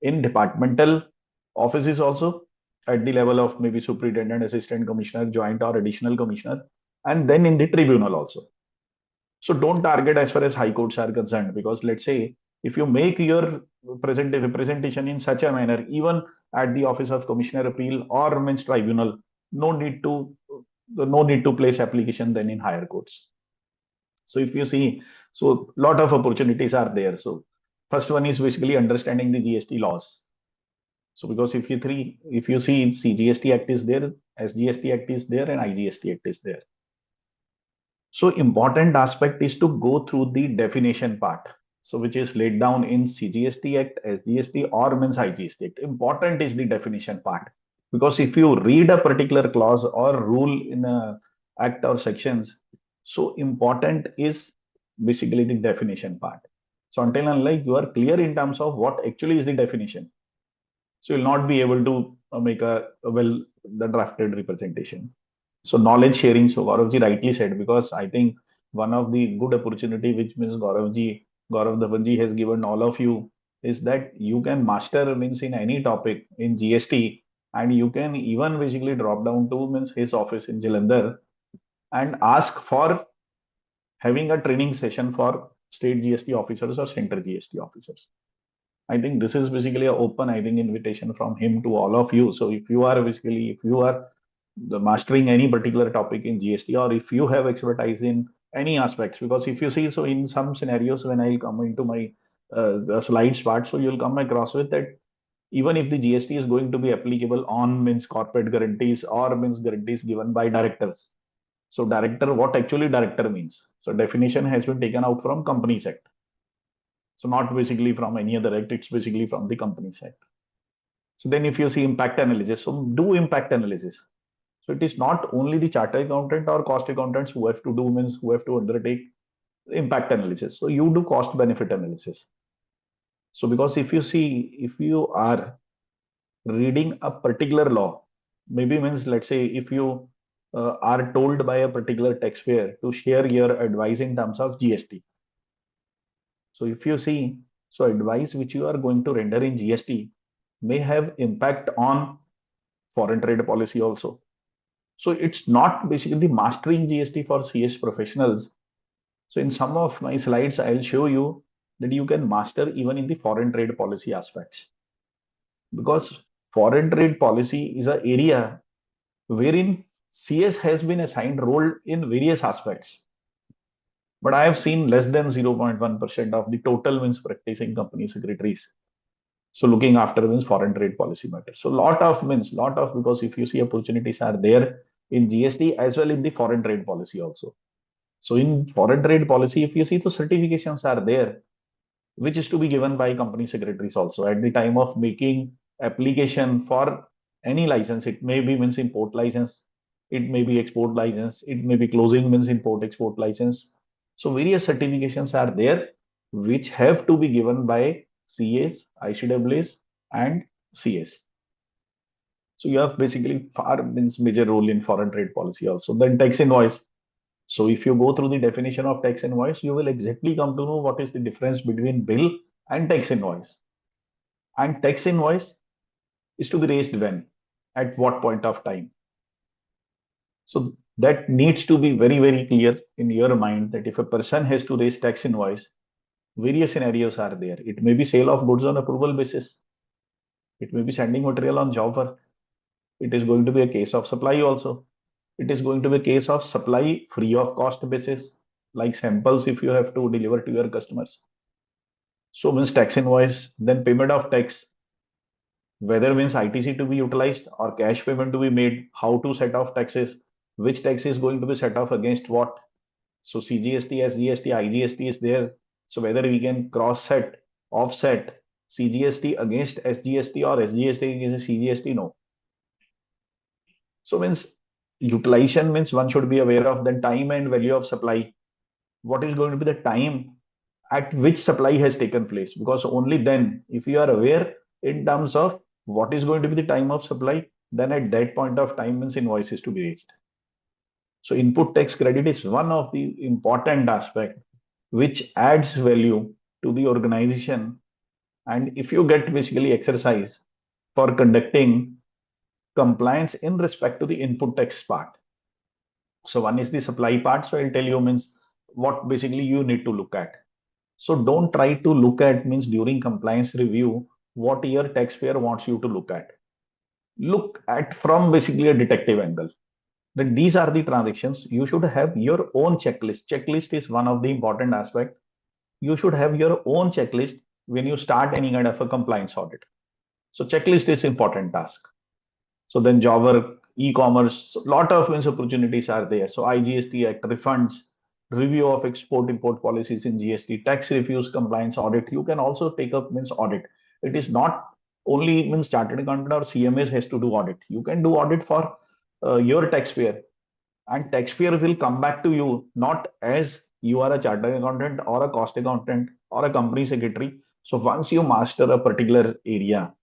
in departmental offices also at the level of maybe superintendent, assistant commissioner, joint or additional commissioner, and then in the tribunal also. So don't target as far as high courts are concerned, because let's say if you make your representation in such a manner, even at the office of commissioner appeal or means tribunal, no need to place application then in higher courts. So if you see, so lot of opportunities are there. So first one is basically understanding the GST laws. So because if you see CGST Act is there, SGST Act is there, and IGST Act is there. So important aspect is to go through the definition part. So which is laid down in CGST Act, SGST or means IGST Act. Important is the definition part. Because if you read a particular clause or rule in a act or sections, so important is basically the definition part. So until unless you are clear in terms of what actually is the definition, so you'll not be able to make a the drafted representation. So knowledge sharing, so Gauravji rightly said, because I think one of the good opportunity which means Gaurav Dhawanji has given all of you is that you can master means in any topic in GST, and you can even basically drop down to means his office in Jalandhar and ask for having a training session for state GST officers or center GST officers. I think this is basically an open, I think, invitation from him to all of you. So if you are mastering any particular topic in GST, or if you have expertise in any aspects, because if you see, so in some scenarios when I'll come into my the slides part, so you'll come across with that even if the GST is going to be applicable on means corporate guarantees or means guarantees given by directors. So director, what actually director means? So definition has been taken out from Companies Act. So not basically from any other act, it's basically from the Companies Act. So then if you see impact analysis, so do impact analysis. So it is not only the chartered accountant or cost accountants who have to do means who have to undertake impact analysis. So you do cost benefit analysis. So because if you see, if you are reading a particular law, maybe means let's say if you are told by a particular taxpayer to share your advice in terms of GST. So if you see, so advice which you are going to render in GST may have impact on foreign trade policy also. So it's not basically mastering GST for CS professionals. So in some of my slides, I'll show you that you can master even in the foreign trade policy aspects. Because foreign trade policy is an area wherein CS has been assigned role in various aspects. But I have seen less than 0.1% of the total means practicing company secretaries. So looking after means foreign trade policy matters. So lot of because if you see opportunities are there in GST as well in the foreign trade policy also. So in foreign trade policy, if you see the certifications are there, which is to be given by company secretaries also at the time of making application for any license. It may be means import license, it may be export license, it may be closing means import export license. So various certifications are there which have to be given by CAs, ICAAs and CS. So you have basically far means major role in foreign trade policy also. Then tax invoice. So if you go through the definition of tax invoice, you will exactly come to know what is the difference between bill and tax invoice. And tax invoice is to be raised when, at what point of time. So that needs to be very, very clear in your mind that if a person has to raise tax invoice, various scenarios are there. It may be sale of goods on approval basis. It may be sending material on job work. It is going to be a case of supply also. It is going to be a case of supply free of cost basis, like samples if you have to deliver to your customers. So means tax invoice, then payment of tax, whether means ITC to be utilized or cash payment to be made, how to set off taxes, which tax is going to be set off against what. So CGST, SGST, IGST is there. So whether we can cross set, offset CGST against SGST or SGST against CGST, no. So means utilization means one should be aware of the time and value of supply. What is going to be the time at which supply has taken place? Because only then, if you are aware in terms of what is going to be the time of supply, then at that point of time means invoice is to be raised. So input tax credit is one of the important aspect which adds value to the organization. And if you get basically exercise for conducting compliance in respect to the input tax part. So one is the supply part. So I'll tell you means what basically you need to look at. So don't try to look at means during compliance review what your taxpayer wants you to look at. Look at from basically a detective angle. That these are the transactions. You should have your own checklist. Checklist is one of the important aspect. You should have your own checklist when you start any kind of a compliance audit. So checklist is important task. So then job work, e-commerce, so lot of means opportunities are there. So IGST Act, refunds, review of export import policies in GST, tax refuse compliance audit. You can also take up means audit. It is not only means chartered accountant or CMS has to do audit. You can do audit for your taxpayer, and taxpayer will come back to you not as you are a chartered accountant or a cost accountant or a company secretary. So once you master a particular area,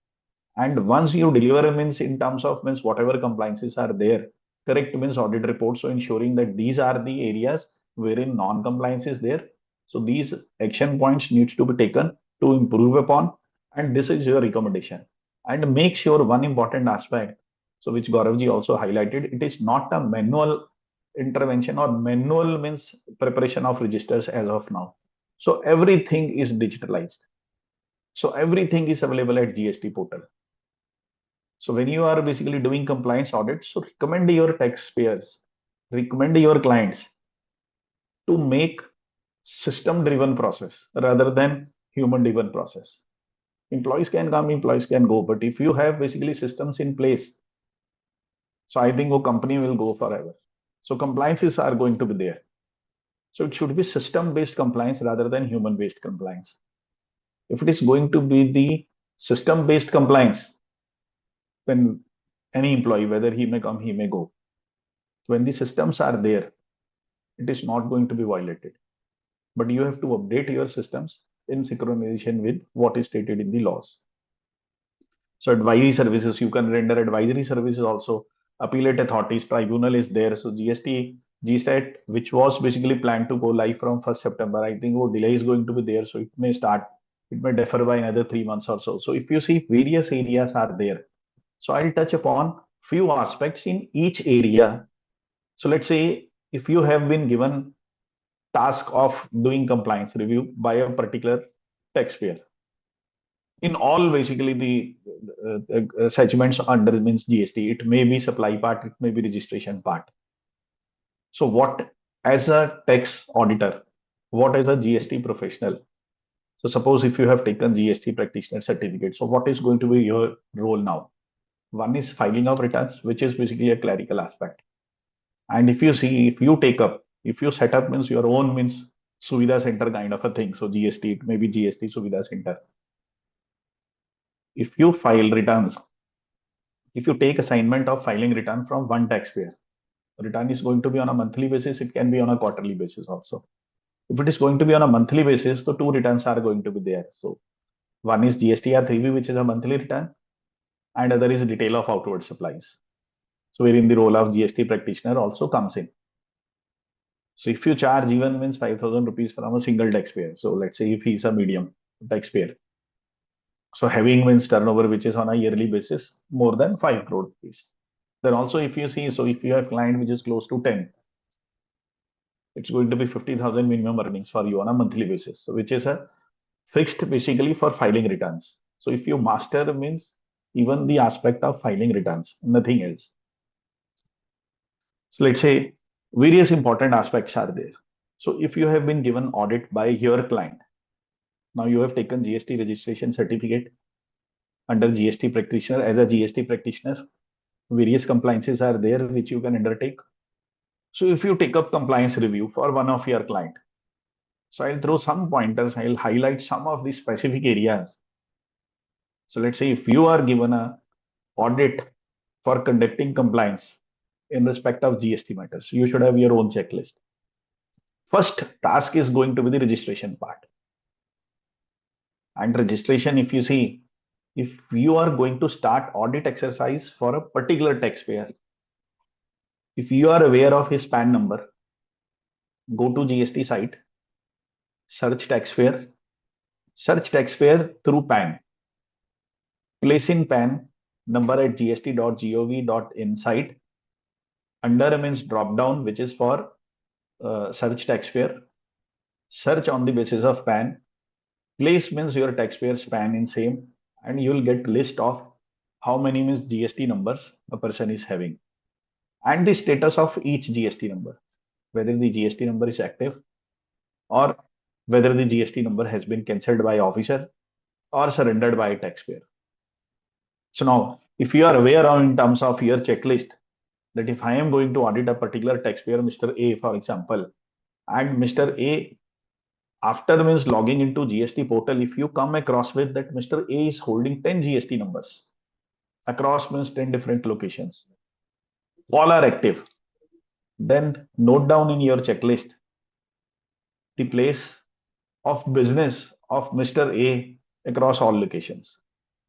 and once you deliver means in terms of means whatever compliances are there, correct means audit report. So ensuring that these are the areas wherein non-compliance is there. So these action points needs to be taken to improve upon. And this is your recommendation. And make sure one important aspect, so which Gauravji also highlighted, it is not a manual intervention or manual means preparation of registers as of now. So everything is digitalized. So everything is available at GST portal. So when you are basically doing compliance audits, so recommend your taxpayers, recommend your clients to make system-driven process rather than human-driven process. Employees can come, employees can go, but if you have basically systems in place, so I think a company will go forever. So compliances are going to be there. So it should be system-based compliance rather than human-based compliance. If it is going to be the system-based compliance, when any employee, whether he may come, he may go. When the systems are there, it is not going to be violated. But you have to update your systems in synchronization with what is stated in the laws. So advisory services, you can render advisory services also. Appellate authorities, tribunal is there. So GST, GST, which was basically planned to go live from 1st September, I think delay is going to be there. So it may start, it may defer by another 3 months or so. So if you see various areas are there. So I'll touch upon few aspects in each area. So let's say if you have been given task of doing compliance review by a particular taxpayer in all basically the segments under means GST, it may be supply part, it may be registration part. So what as a tax auditor, what as a GST professional? So suppose if you have taken GST practitioner certificate, so what is going to be your role now? One is filing of returns, which is basically a clerical aspect. And if you see, if you take up, if you set up means your own means Suvidha center kind of a thing. So GST, it may be GST Suvidha center. If you file returns, if you take assignment of filing return from one taxpayer, return is going to be on a monthly basis. It can be on a quarterly basis also. If it is going to be on a monthly basis, the two returns are going to be there. So One is GSTR 3B, which is a monthly return, and other is detail of outward supplies. So wherein the role of GST practitioner also comes in. So if you charge even means 5,000 rupees from a single taxpayer. So let's say if he's a medium taxpayer. So having means turnover which is on a yearly basis more than 5 crore rupees. Then also if you see, so if you have client which is close to 10, it's going to be 50,000 minimum earnings for you on a monthly basis. So which is a fixed basically for filing returns. So if you master means even the aspect of filing returns, nothing else. So let's say various important aspects are there. So if you have been given audit by your client, now you have taken GST registration certificate under GST practitioner. As a GST practitioner, various compliances are there which you can undertake. So if you take up compliance review for one of your client, so I'll throw some pointers, I'll highlight some of the specific areas. So let's say if you are given a audit for conducting compliance in respect of GST matters, you should have your own checklist. First task is going to be the registration part. And registration, if you see, if you are going to start audit exercise for a particular taxpayer, if you are aware of his PAN number, go to GST site, search taxpayer through PAN, place in PAN number at gst.gov.in site, under means drop down which is for search taxpayer, search on the basis of PAN, place means your taxpayer's PAN in same, and you will get list of how many means GST numbers a person is having and the status of each GST number, whether the GST number is active or whether the GST number has been cancelled by officer or surrendered by a taxpayer. So now, if you are aware of in terms of your checklist that if I am going to audit a particular taxpayer, Mr. A, for example, and Mr. A, after means logging into GST portal, if you come across with that Mr. A is holding 10 GST numbers across means 10 different locations, all are active, then note down in your checklist the place of business of Mr. A across all locations.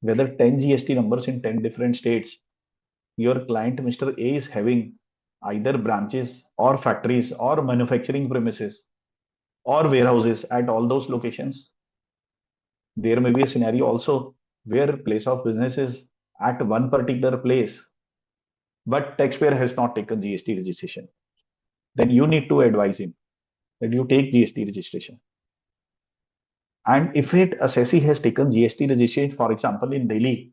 Whether 10 GST numbers in 10 different states, your client Mr. A is having either branches or factories or manufacturing premises or warehouses at all those locations. There may be a scenario also where place of business is at one particular place, but taxpayer has not taken GST registration. Then you need to advise him that you take GST registration. And if it assessee has taken GST registration, for example, in Delhi,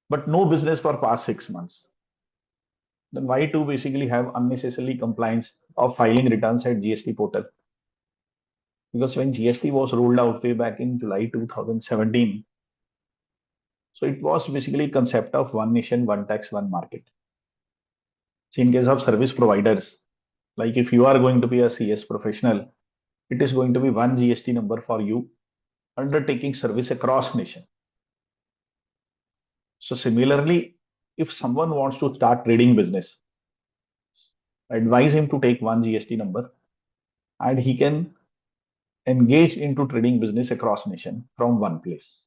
but no business for past 6 months, then why to basically have unnecessarily compliance of filing returns at GST portal? Because when GST was rolled out way back in July 2017, so it was basically concept of one nation, one tax, one market. So in case of service providers, like if you are going to be a CS professional, it is going to be one GST number for you undertaking service across nation. So similarly, if someone wants to start trading business, advise him to take one GST number and he can engage into trading business across nation from one place.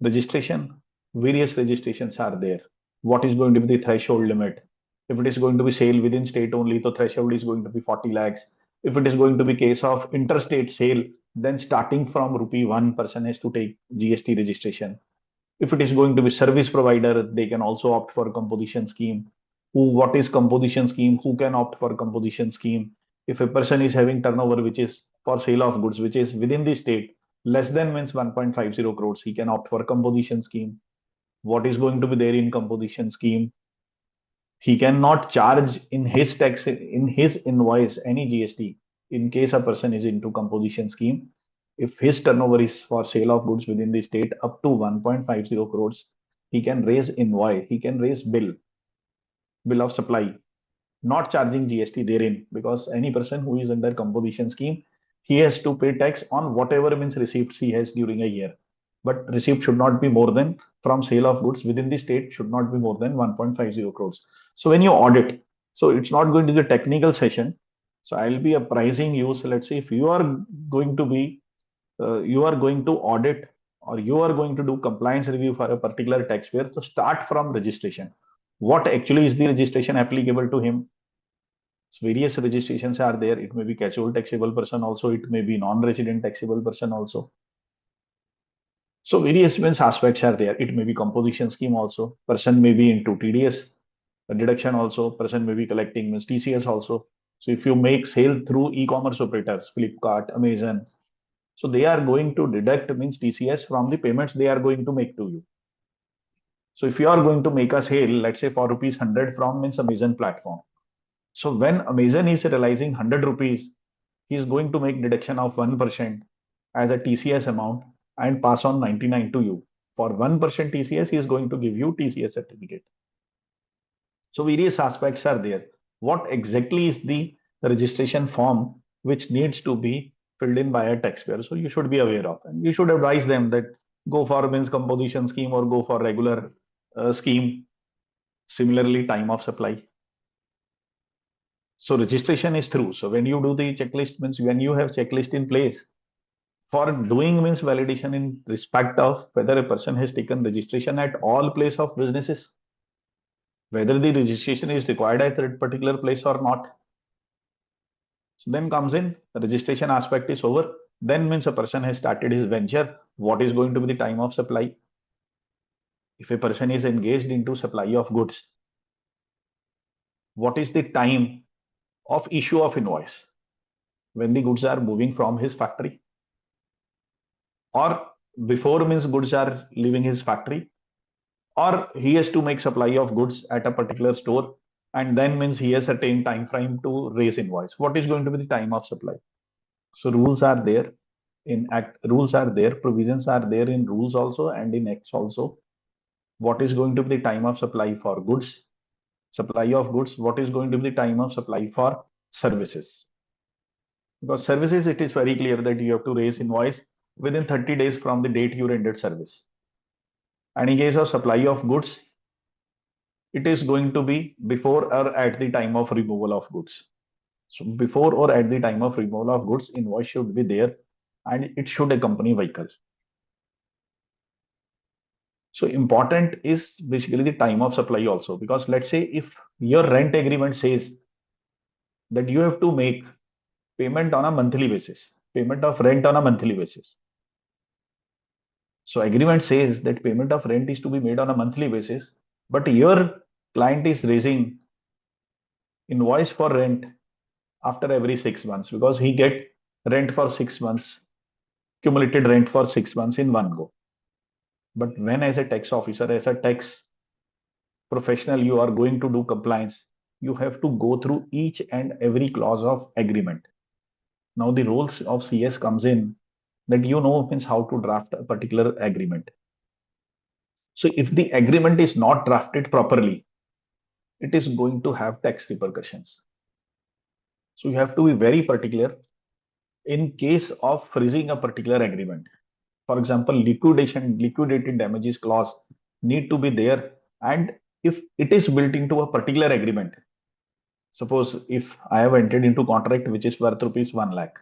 Registration, various registrations are there. What is going to be the threshold limit? If it is going to be sale within state only, the threshold is going to be 40 lakhs. If it is going to be case of interstate sale, then starting from rupee 1 person has to take GST registration. If it is going to be service provider, they can also opt for composition scheme. What is composition scheme? Who can opt for composition scheme? If a person is having turnover which is for sale of goods which is within the state, less than means 1.50 crores, he can opt for composition scheme. What is going to be there in composition scheme? He cannot charge in his tax, in his invoice, any GST in case a person is into composition scheme. If his turnover is for sale of goods within the state up to 1.50 crores, he can raise invoice, he can raise bill of supply, not charging GST therein, because any person who is under composition scheme, he has to pay tax on whatever means receipts he has during a year. But receipt should not be more than from sale of goods within the state should not be more than 1.50 crores. So when you audit, so it's not going to be a technical session. So I'll be apprising you. So let's say if you are going to be you are going to audit or you are going to do compliance review for a particular taxpayer, so start from registration. What actually is the registration applicable to him? So various registrations are there. It may be casual taxable person also, it may be non-resident taxable person also. So various means aspects are there. It may be composition scheme also. Person may be into TDS deduction also. Person may be collecting means TCS also. So if you make sale through e-commerce operators, Flipkart, Amazon, so they are going to deduct means TCS from the payments they are going to make to you. So if you are going to make a sale, let's say for rupees 100 from means Amazon platform. So when Amazon is realizing 100 rupees, he is going to make deduction of 1% as a TCS amount and pass on 99 to you. For 1% TCS, he is going to give you TCS certificate. So various aspects are there. What exactly is the registration form which needs to be filled in by a taxpayer? So you should be aware of, and you should advise them that go for means composition scheme or go for regular scheme. Similarly, time of supply. So registration is through. So when you do the checklist means when you have checklist in place for doing means validation in respect of whether a person has taken registration at all place of businesses, whether the registration is required at that particular place or not. So then comes in the registration aspect is over. Then means a person has started his venture. What is going to be the time of supply? If a person is engaged into supply of goods, what is the time of issue of invoice when the goods are moving from his factory? Or before means goods are leaving his factory, or he has to make supply of goods at a particular store and then means he has certain time frame to raise invoice. What is going to be the time of supply? So rules are there in act, rules are there, provisions are there in rules also and in acts also. What is going to be the time of supply for goods, supply of goods? What is going to be the time of supply for services? Because services, it is very clear that you have to raise invoice within 30 days from the date you rendered service. And in case of supply of goods, it is going to be before or at the time of removal of goods. So before or at the time of removal of goods, invoice should be there and it should accompany vehicle. So important is basically the time of supply also, because let's say if your rent agreement says that you have to make payment on a monthly basis, payment of rent on a monthly basis. So agreement says that payment of rent is to be made on a monthly basis, but your client is raising invoice for rent after every 6 months because he get rent for 6 months, cumulated rent for 6 months in one go. But when as a tax officer, as a tax professional, you are going to do compliance, you have to go through each and every clause of agreement. Now the roles of CS comes in that you know means how to draft a particular agreement. So if the agreement is not drafted properly, it is going to have tax repercussions. So you have to be very particular in case of freezing a particular agreement. For example, liquidated damages clause need to be there. And if it is built into a particular agreement, suppose if I have entered into contract which is worth rupees 1 lakh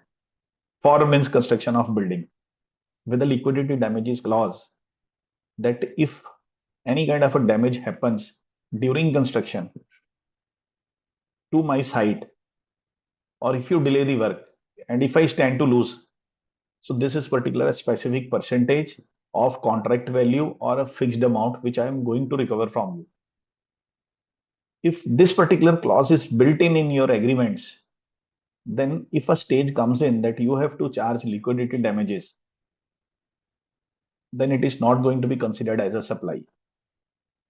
for means construction of building with a liquidated damages clause, that if any kind of a damage happens during construction to my site, or if you delay the work and if I stand to lose, so this is particular specific percentage of contract value or a fixed amount which I am going to recover from you. If this particular clause is built in your agreements, then if a stage comes in that you have to charge liquidated damages, then it is not going to be considered as a supply.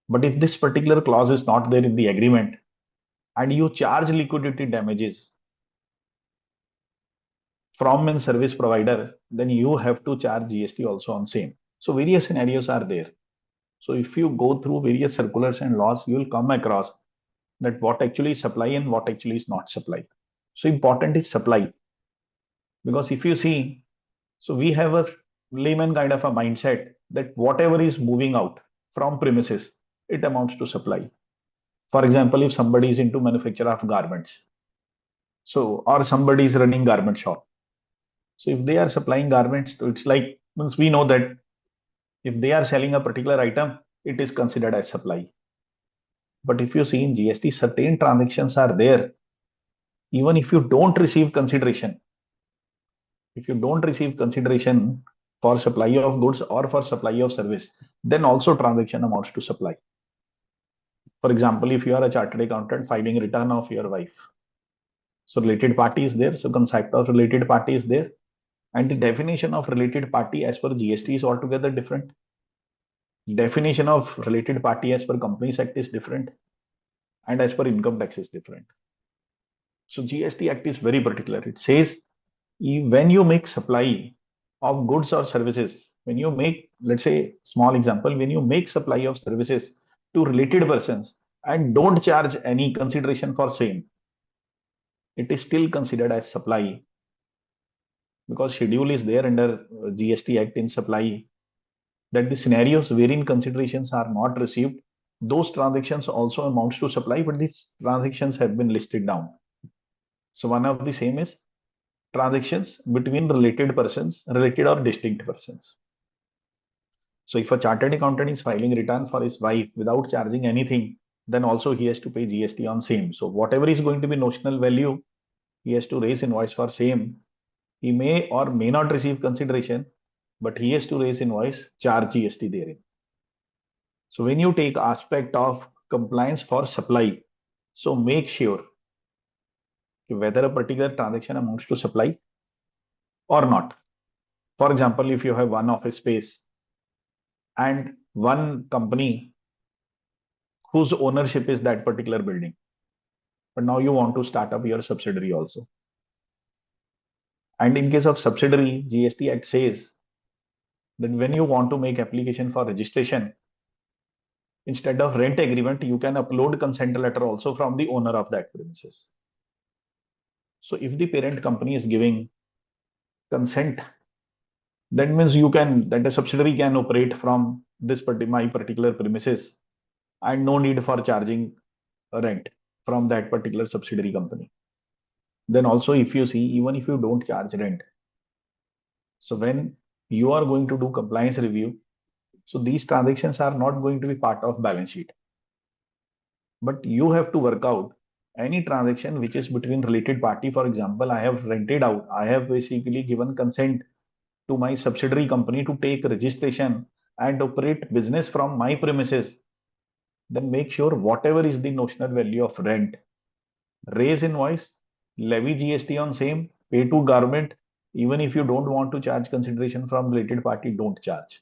But if this particular clause is not there in the agreement and you charge liquidated damages from a service provider, then you have to charge GST also on same. So various scenarios are there. So if you go through various circulars and laws, you will come across that what actually is supply and what actually is not supply. So important is supply, because if you see, so we have a layman kind of a mindset that whatever is moving out from premises, it amounts to supply. For example, if somebody is into manufacture of garments, so or somebody is running garment shop, So if they are supplying garments, so it's like, means we know that if they are selling a particular item, it is considered as supply. But if you see in GST, certain transactions are there, even if you don't receive consideration. If you don't receive consideration for supply of goods or for supply of service, then also transaction amounts to supply. For example, if you are a chartered accountant filing return of your wife, so related party is there, so concept of related party is there, and the definition of related party as per GST is altogether different. Definition of related party as per Companies Act is different, and as per income tax is different. So GST Act is very particular. It says when you make supply of goods or services, when you make, let's say, small example, when you make supply of services to related persons and don't charge any consideration for same, it is still considered as supply, because schedule is there under GST Act in supply, that the scenarios wherein considerations are not received, those transactions also amounts to supply, but these transactions have been listed down. So one of the same is transactions between related persons, related or distinct persons. So if a chartered accountant is filing return for his wife without charging anything, then also he has to pay GST on same. So whatever is going to be notional value, he has to raise invoice for same. He may or may not receive consideration, but he has to raise invoice, charge GST therein. So when you take aspect of compliance for supply, so make sure whether a particular transaction amounts to supply or not. For example, if you have one office space and one company whose ownership is that particular building, but now you want to start up your subsidiary also. And in case of subsidiary, GST Act says that when you want to make application for registration, instead of rent agreement, you can upload consent letter also from the owner of that premises. So if the parent company is giving consent, that means that a subsidiary can operate from my particular premises and no need for charging rent from that particular subsidiary company. Then also, if you see, even if you don't charge rent, so when you are going to do compliance review, so these transactions are not going to be part of balance sheet, but you have to work out any transaction which is between related party. For example, I have rented out, I have basically given consent to my subsidiary company to take registration and operate business from my premises. Then make sure whatever is the notional value of rent, raise invoice, levy GST on same, pay to government. Even if you don't want to charge consideration from related party, don't charge.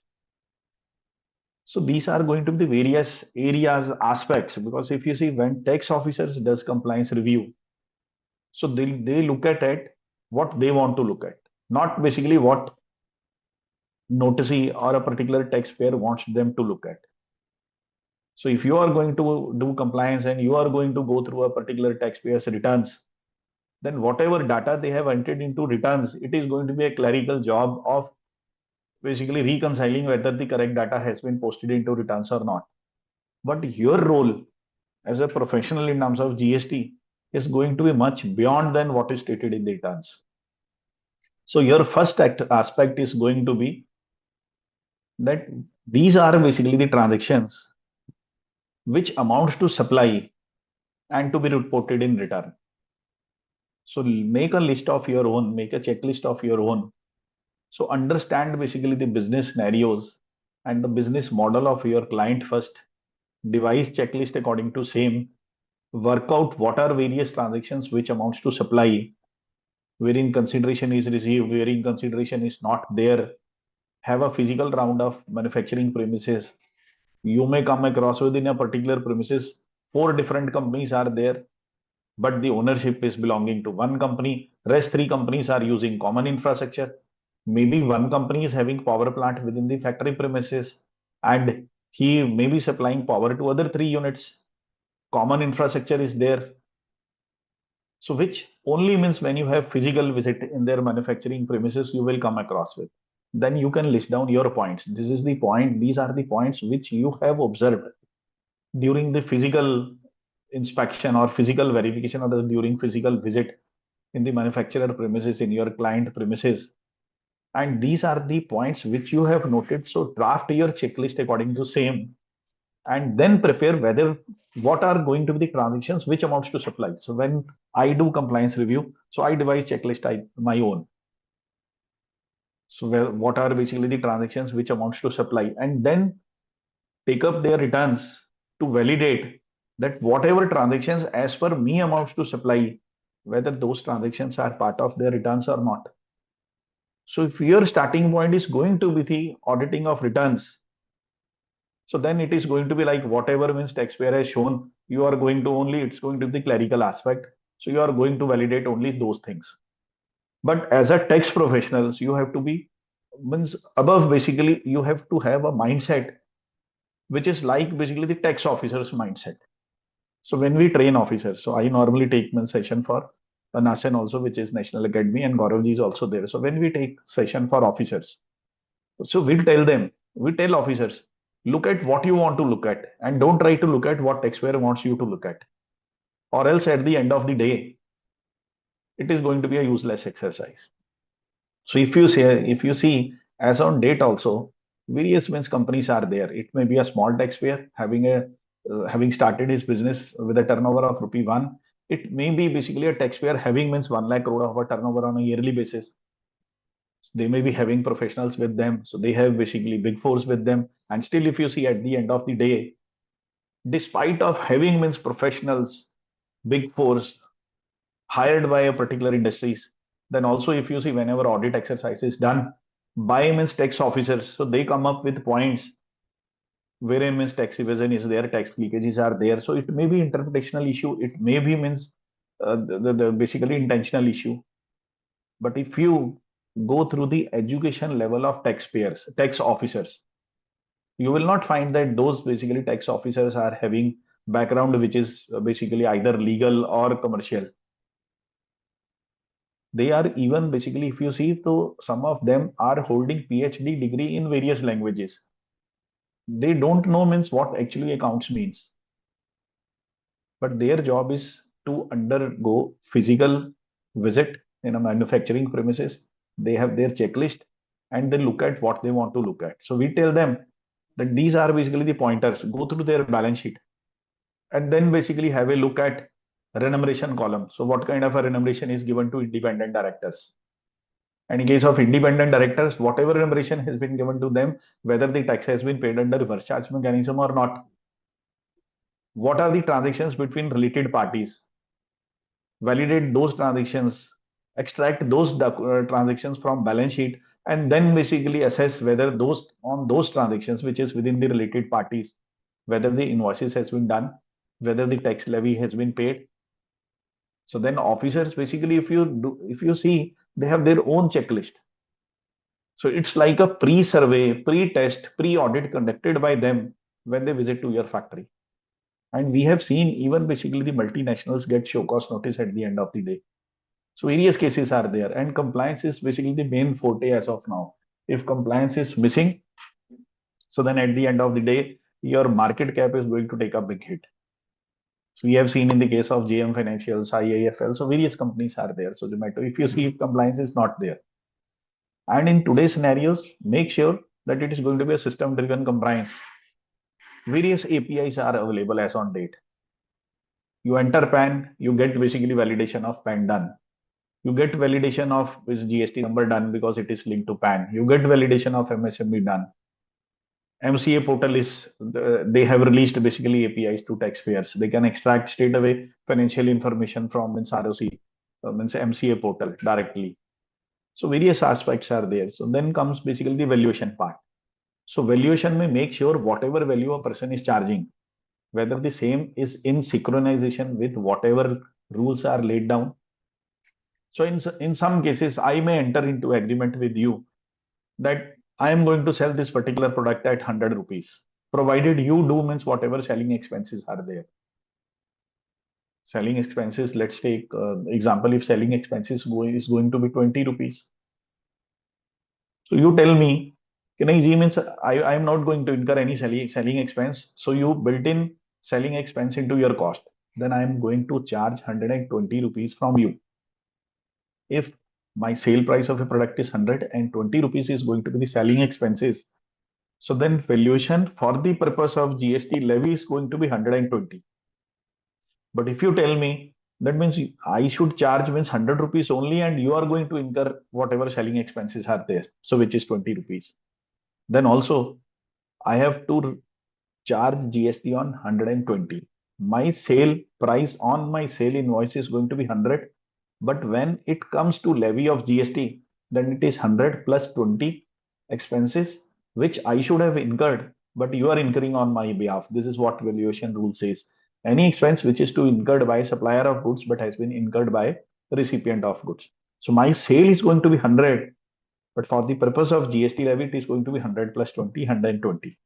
So these are going to be the various areas, aspects, because if you see when tax officers does compliance review, so they look at it what they want to look at, not basically what noticee or a particular taxpayer wants them to look at. So if you are going to do compliance and you are going to go through a particular taxpayer's returns, then whatever data they have entered into returns, it is going to be a clerical job of basically reconciling whether the correct data has been posted into returns or not. But your role as a professional in terms of GST is going to be much beyond than what is stated in the returns. So your first aspect is going to be that these are basically the transactions which amounts to supply and to be reported in return. So make a list of your own, make a checklist of your own. So understand basically the business scenarios and the business model of your client first, devise checklist according to same, work out what are various transactions which amounts to supply, wherein consideration is received, wherein consideration is not there. Have a physical round of manufacturing premises. You may come across within a particular premises, 4 different companies are there, but the ownership is belonging to one company. Rest 3 companies are using common infrastructure. Maybe one company is having power plant within the factory premises, and he may be supplying power to other 3 units. Common infrastructure is there. So which only means when you have physical visit in their manufacturing premises, you will come across with. Then you can list down your points. This is the point. These are the points which you have observed during the physical inspection or physical verification or during physical visit in the manufacturer premises, in your client premises. And these are the points which you have noted. So draft your checklist according to same, and then prepare whether what are going to be the transactions which amounts to supply. So when I do compliance review, so I devise checklist my own. So what are basically the transactions which amounts to supply, and then take up their returns to validate that whatever transactions as per me amounts to supply, whether those transactions are part of their returns or not. So if your starting point is going to be the auditing of returns, so then it is going to be like whatever means taxpayer has shown, you are going to only, it's going to be the clerical aspect. So you are going to validate only those things. But as a tax professionals, you have to be means above, basically you have to have a mindset which is like basically the tax officer's mindset. So when we train officers, so I normally take one session for NASEN also, which is National Academy, and Gauravji is also there. So when we take session for officers, so we tell them, we tell officers, look at what you want to look at and don't try to look at what taxpayer wants you to look at. Or else at the end of the day, it is going to be a useless exercise. So if you see as on date also, various means companies are there. It may be a small taxpayer having started his business with a turnover of rupee 1. It may be basically a taxpayer having means 1 lakh crore of a turnover on a yearly basis. They may be having professionals with them, so they have basically big fours with them. And still, if you see at the end of the day, despite of having means professionals, big fours hired by a particular industries, then also if you see whenever audit exercise is done by means tax officers, so they come up with points wherein means tax evasion is there, tax leakages are there. So it may be interpretational issue, it may be means the basically intentional issue. But if you go through the education level of taxpayers, tax officers, you will not find that those basically tax officers are having background which is basically either legal or commercial. They are even basically, if you see, so some of them are holding PhD degree in various languages. They don't know means what actually accounts means, but their job is to undergo physical visit in a manufacturing premises. They have their checklist and they look at what they want to look at. So we tell them that these are basically the pointers. Go through their balance sheet and then basically have a look at remuneration column. So what kind of a remuneration is given to independent directors? And in case of independent directors, whatever remuneration has been given to them, whether the tax has been paid under reverse charge mechanism or not. What are the transactions between related parties? Validate those transactions, extract those transactions from balance sheet, and then basically assess whether those transactions which is within the related parties, whether the invoices has been done, whether the tax levy has been paid. So then officers basically, if you see, they have their own checklist. So it's like a pre-survey, pre-test, pre-audit conducted by them when they visit to your factory. And we have seen even basically the multinationals get show cause notice at the end of the day. So various cases are there, and compliance is basically the main forte as of now. If compliance is missing, so then at the end of the day, your market cap is going to take a big hit. So we have seen in the case of JM Financials, IIFL, so various companies are there. So Zomato, if you see if compliance is not there, and in today's scenarios, make sure that it is going to be a system-driven compliance. Various APIs are available as on date. You enter PAN, you get basically validation of PAN done. You get validation of this GST number done because it is linked to PAN. You get validation of MSME done. MCA portal is, they have released basically APIs to taxpayers. They can extract straight away financial information from means ROC, means MCA portal directly. So various aspects are there. So then comes basically the valuation part. So valuation may make sure whatever value a person is charging, whether the same is in synchronization with whatever rules are laid down. So in some cases, I may enter into agreement with you that I am going to sell this particular product at 100 rupees, provided you do means whatever selling expenses are there. Selling expenses, let's take example, if selling expenses is going to be 20 rupees. So you tell me, G means I am not going to incur any selling expense. So you built in selling expense into your cost. Then I am going to charge 120 rupees from you. If My sale price of a product is 100 and 20 rupees is going to be the selling expenses. So then valuation for the purpose of GST levy is going to be 120. But if you tell me that means I should charge means 100 rupees only and you are going to incur whatever selling expenses are there. So which is 20 rupees. Then also I have to charge GST on 120. My sale price on my sale invoice is going to be 100. But when it comes to levy of GST, then it is 100 plus 20 expenses, which I should have incurred, but you are incurring on my behalf. This is what valuation rule says. Any expense which is to incurred by supplier of goods, but has been incurred by recipient of goods. So my sale is going to be 100, but for the purpose of GST levy, it is going to be 100 plus 20, 120.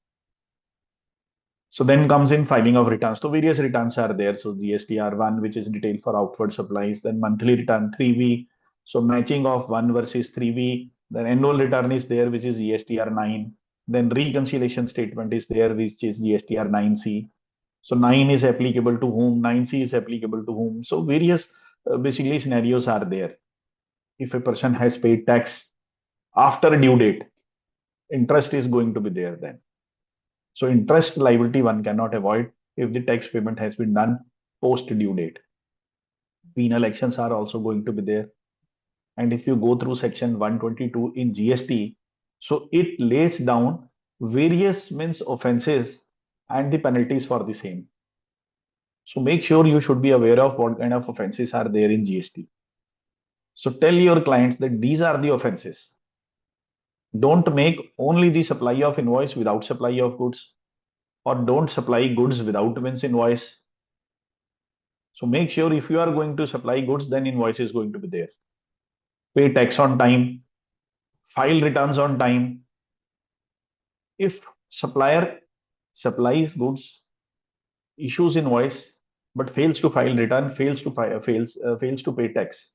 So then comes in filing of returns. So various returns are there. So GSTR1, which is detailed for outward supplies, then monthly return 3V. So matching of 1 versus 3V. Then annual return is there, which is GSTR9. Then reconciliation statement is there, which is GSTR9C. So 9 is applicable to whom, 9C is applicable to whom. So various basically scenarios are there. If a person has paid tax after due date, interest is going to be there then. So interest liability one cannot avoid if the tax payment has been done post due date. Penal actions are also going to be there. And if you go through section 122 in GST, so it lays down various means offenses and the penalties for the same. So make sure you should be aware of what kind of offenses are there in GST. So tell your clients that these are the offenses. Don't make only the supply of invoice without supply of goods, or don't supply goods without means invoice. So make sure if you are going to supply goods, then invoice is going to be there. Pay tax on time, file returns on time. If supplier supplies goods, issues invoice, but fails to file return, fails to pay tax,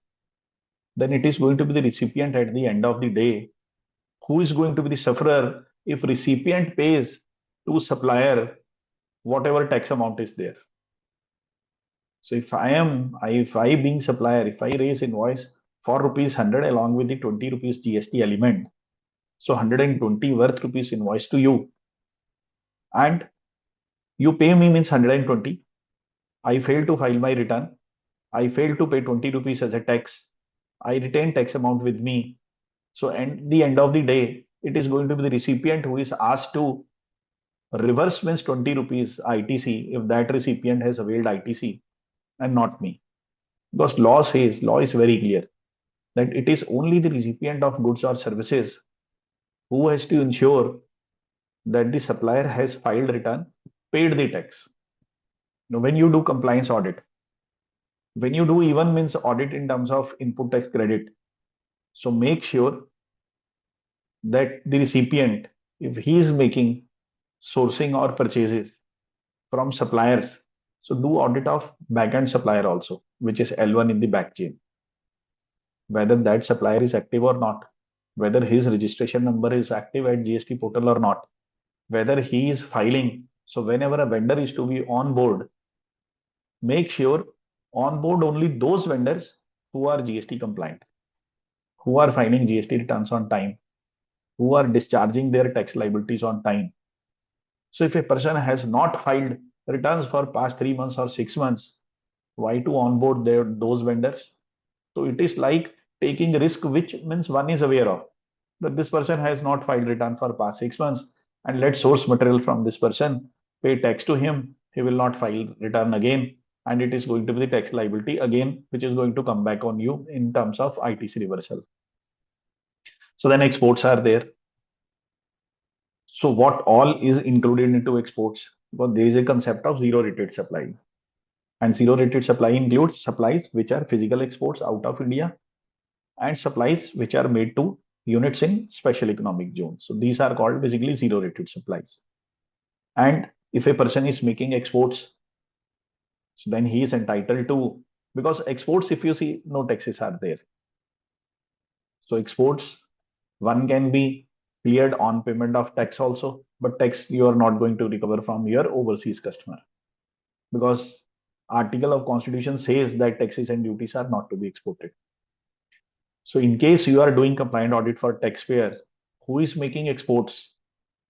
then it is going to be the recipient at the end of the day who is going to be the sufferer if recipient pays to supplier whatever tax amount is there. So if I being supplier, if I raise invoice for rupees 100 along with the 20 rupees GST element, so 120 worth rupees invoice to you, and you pay me means 120. I fail to file my return. I fail to pay 20 rupees as a tax. I retain tax amount with me. So at the end of the day, it is going to be the recipient who is asked to reverse means 20 rupees ITC if that recipient has availed ITC, and not me. Because law is very clear that it is only the recipient of goods or services who has to ensure that the supplier has filed return, paid the tax. Now, when you do compliance audit, when you do even means audit in terms of input tax credit, so make sure that the recipient, if he is making sourcing or purchases from suppliers, so do audit of backend supplier also, which is L1 in the back chain, whether that supplier is active or not, whether his registration number is active at GST portal or not, whether he is filing. So whenever a vendor is to be on board, make sure on board only those vendors who are GST compliant, who are filing GST returns on time, who are discharging their tax liabilities on time. So if a person has not filed returns for past 3 months or 6 months, why to onboard those vendors? So it is like taking risk, which means one is aware of that this person has not filed return for past 6 months, and let source material from this person, pay tax to him, he will not file return again, and it is going to be the tax liability again, which is going to come back on you in terms of ITC reversal. So then exports are there. So what all is included into exports? Well, there is a concept of zero rated supply. And zero rated supply includes supplies which are physical exports out of India and supplies which are made to units in special economic zones. So these are called basically zero rated supplies. And if a person is making exports, so then he is entitled to, because exports, if you see, no taxes are there. So exports, one can be cleared on payment of tax also, but tax you are not going to recover from your overseas customer, because article of constitution says that taxes and duties are not to be exported. So in case you are doing compliant audit for taxpayer who is making exports,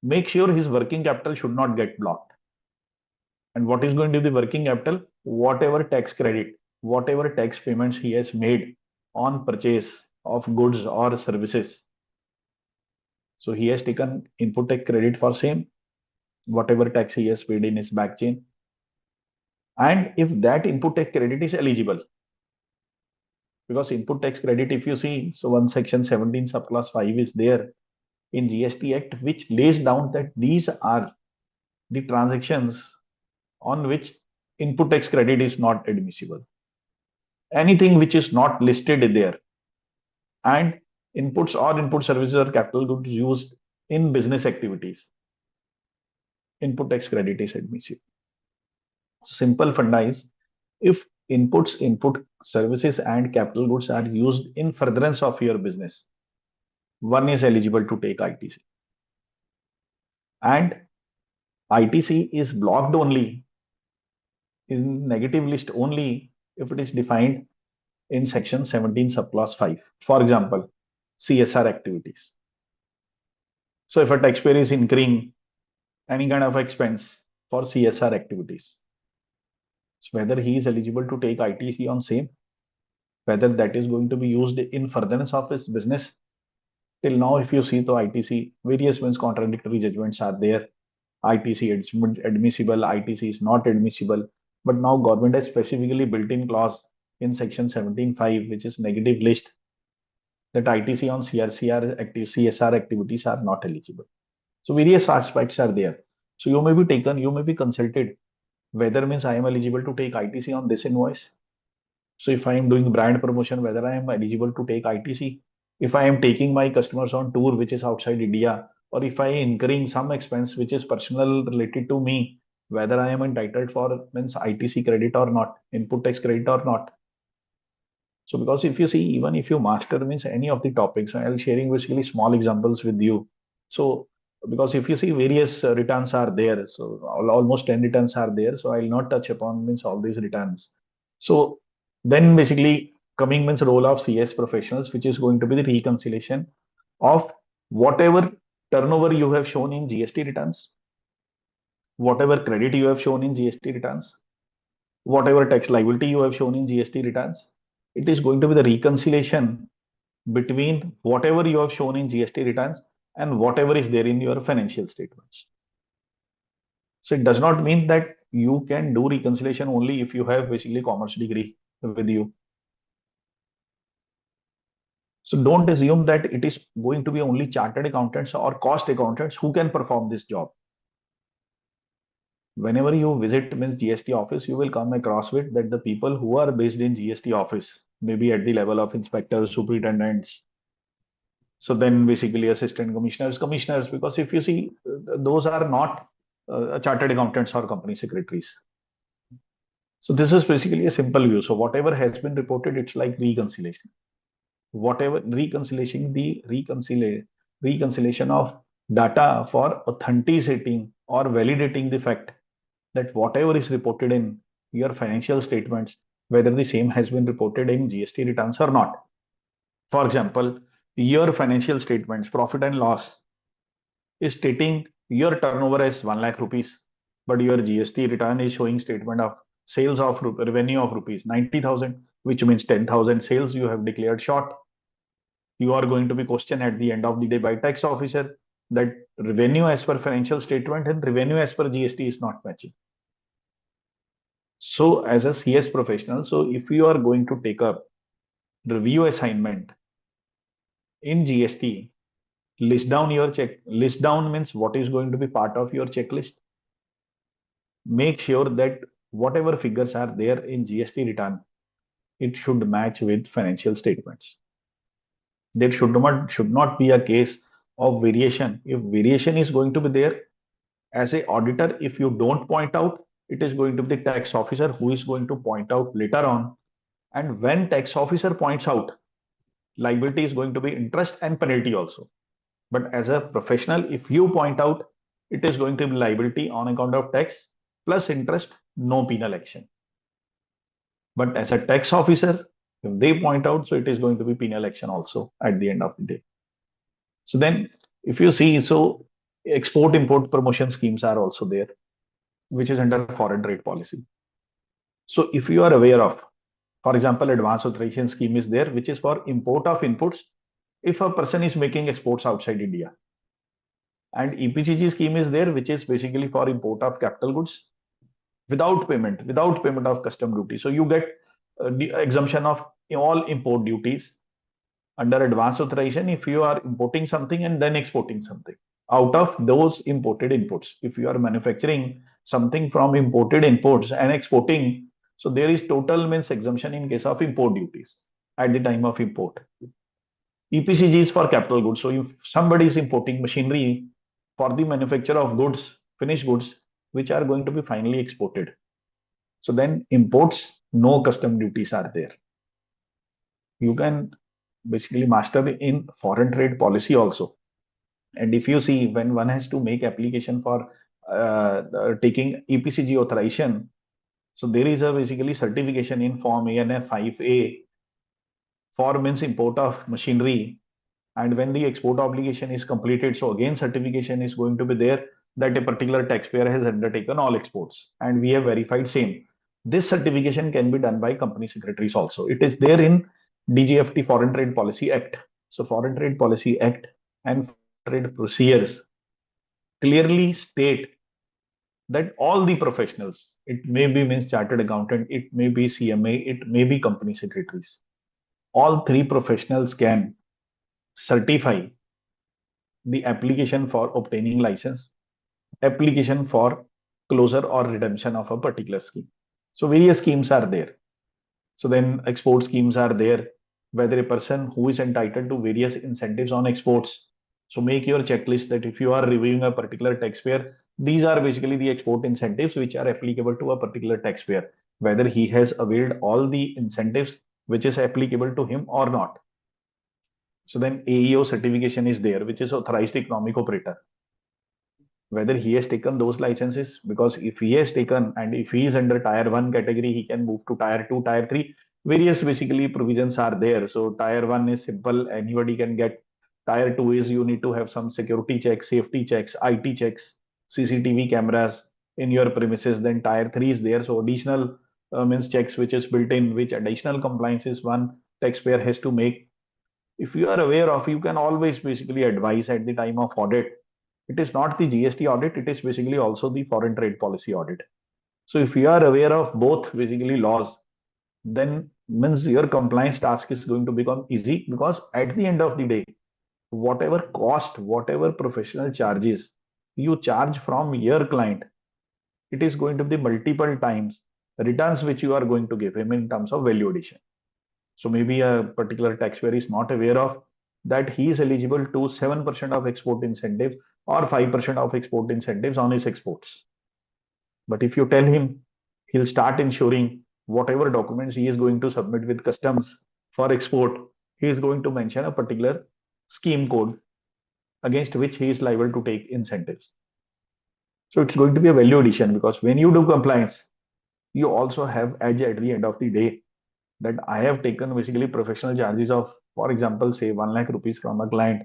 make sure his working capital should not get blocked. And what is going to be the working capital? Whatever tax credit, whatever tax payments he has made on purchase of goods or services. So he has taken input tax credit for same, whatever tax he has paid in his back chain. And if that input tax credit is eligible, because input tax credit, if you see, so one section 17 subclass 5 is there in GST Act, which lays down that these are the transactions on which input tax credit is not admissible. Anything which is not listed there, and inputs or input services or capital goods used in business activities, input tax credit is admissible. Simple funda is, if inputs, input services and capital goods are used in furtherance of your business, one is eligible to take ITC. And ITC is blocked only in negative list only if it is defined in section 17 subclass 5. For example, CSR activities. So if a taxpayer is incurring any kind of expense for CSR activities, so whether he is eligible to take ITC on same, whether that is going to be used in furtherance of his business. Till now, if you see the ITC, various means contradictory judgments are there. ITC is admissible, ITC is not admissible. But now government has specifically built in clause in section 17.5, which is negative list, that ITC on CSR activities are not eligible. So various aspects are there. So you may be taken, you may be consulted whether means I am eligible to take ITC on this invoice. So if I am doing brand promotion, whether I am eligible to take ITC. If I am taking my customers on tour which is outside India, or if I am incurring some expense which is personal related to me, whether I am entitled for means ITC credit or not, input tax credit or not. So because if you see, even if you master means any of the topics, I'll sharing basically small examples with you. So because if you see, various returns are there, so almost 10 returns are there, so I'll not touch upon means all these returns. So then basically coming means role of CS professionals, which is going to be the reconciliation of whatever turnover you have shown in GST returns, whatever credit you have shown in GST returns, whatever tax liability you have shown in GST returns. It is going to be the reconciliation between whatever you have shown in GST returns and whatever is there in your financial statements. So it does not mean that you can do reconciliation only if you have basically commerce degree with you. So don't assume that it is going to be only chartered accountants or cost accountants who can perform this job. Whenever you visit means GST office, you will come across with that the people who are based in GST office, maybe at the level of inspectors, superintendents. So then basically assistant commissioners, because if you see, those are not chartered accountants or company secretaries. So this is basically a simple view. So whatever has been reported, it's like reconciliation. Whatever reconciliation of data for authenticating or validating the fact that whatever is reported in your financial statements, whether the same has been reported in GST returns or not. For example, your financial statements, profit and loss, is stating your turnover as 1 lakh rupees, but your GST return is showing statement of sales of revenue of rupees 90,000, which means 10,000 sales you have declared short. You are going to be questioned at the end of the day by tax officer that revenue as per financial statement and revenue as per GST is not matching. So as a CS professional, so if you are going to take up review assignment in GST, list down your list down means what is going to be part of your checklist. Make sure that whatever figures are there in GST return, it should match with financial statements. There should not be a case of variation. If variation is going to be there, as a auditor, if you don't point out, it is going to be the tax officer who is going to point out later on. And when tax officer points out, liability is going to be interest and penalty also. But as a professional, if you point out, it is going to be liability on account of tax plus interest, no penal action. But as a tax officer, If they point out, so it is going to be penal action also at the end of the day. So then if you see, so export import promotion schemes are also there, which is under foreign trade policy. So if you are aware of, for example, advance authorization scheme is there, which is for import of inputs if a person is making exports outside India. And EPCG scheme is there, which is basically for import of capital goods without payment of custom duty. So you get the exemption of all import duties under advance authorization if you are importing something and then exporting something out of those imported inputs. If you are manufacturing something from imported imports and exporting, so there is total means exemption in case of import duties at the time of import. EPCG is for capital goods. So if somebody is importing machinery for the manufacture of goods, finished goods, which are going to be finally exported, so then imports, no custom duties are there. You can basically master in foreign trade policy also. And if you see, when one has to make application for taking EPCG authorization, so there is a basically certification in form ANF 5A for means import of machinery. And when the export obligation is completed, so again certification is going to be there that a particular taxpayer has undertaken all exports, and we have verified same. This certification can be done by company secretaries also. It is there in DGFT Foreign Trade Policy Act. So Foreign Trade Policy Act and Foreign Trade Procedures clearly state that all the professionals, it may be means chartered accountant, it may be CMA, it may be company secretaries, all three professionals can certify the application for obtaining license, application for closure or redemption of a particular scheme. So various schemes are there. So then export schemes are there, whether a person who is entitled to various incentives on exports. So make your checklist that if you are reviewing a particular taxpayer, these are basically the export incentives which are applicable to a particular taxpayer, whether he has availed all the incentives which is applicable to him or not. So then AEO certification is there, which is authorized economic operator. Whether he has taken those licenses, because if he has taken and if he is under tier 1 category, he can move to tier 2, tier 3. Various basically provisions are there. So tier 1 is simple, anybody can get. Tier 2 is you need to have some security checks, safety checks, IT checks, CCTV cameras in your premises. Then tier 3 is there. So additional means checks which is built in, which additional compliances one taxpayer has to make. If you are aware of, you can always basically advise at the time of audit. It is not the GST audit, it is basically also the foreign trade policy audit. So if you are aware of both basically laws, then means your compliance task is going to become easy, because at the end of the day, whatever cost, whatever professional charges you charge from your client, it is going to be multiple times returns which you are going to give him in terms of value addition. So maybe a particular taxpayer is not aware of that he is eligible to 7% of export incentive or 5% of export incentives on his exports. But if you tell him, he'll start ensuring whatever documents he is going to submit with customs for export, he is going to mention a particular scheme code against which he is liable to take incentives. So it's going to be a value addition, because when you do compliance, you also have edge at the end of the day, that I have taken basically professional charges of, for example, say 1 lakh rupees from a client,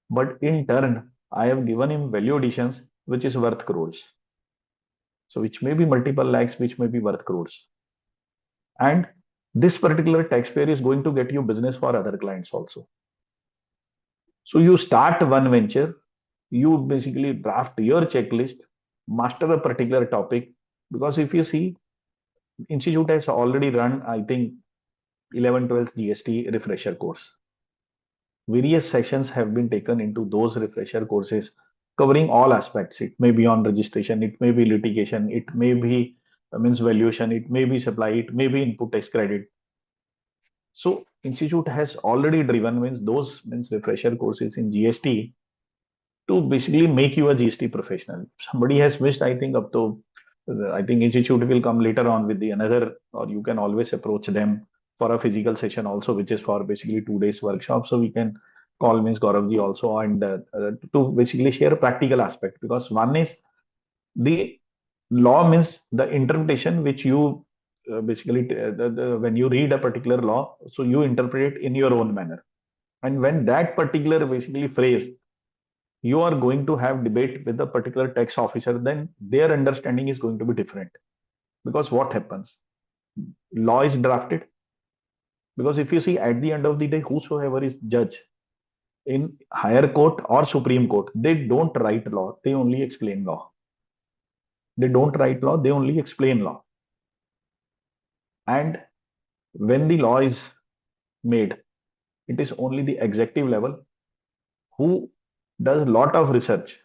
but in turn, I have given him value additions, which is worth crores. So which may be multiple lakhs, which may be worth crores. And this particular taxpayer is going to get you business for other clients also. So you start one venture, you basically draft your checklist, master a particular topic, because if you see, Institute has already run, I think, 11th, 12th GST refresher course. Various sessions have been taken into those refresher courses, covering all aspects. It may be on registration, it may be litigation, it may be means valuation, it may be supply, it may be input tax credit. So Institute has already driven means those means refresher courses in GST to basically make you a GST professional. Somebody has missed, I think, up to, I think Institute will come later on with the another, or you can always approach them for a physical session also, which is for basically 2 days workshop. So we can call means Gauravji also, and to basically share a practical aspect, because one is the law means the interpretation which you when you read a particular law, so you interpret it in your own manner. And when that particular basically phrase, you are going to have debate with a particular tax officer, then their understanding is going to be different. Because what happens? Law is drafted. Because if you see at the end of the day, whosoever is judge in higher court or Supreme Court, they don't write law, they only explain law. They don't write law, they only explain law. And when the law is made, it is only the executive level who does a lot of research,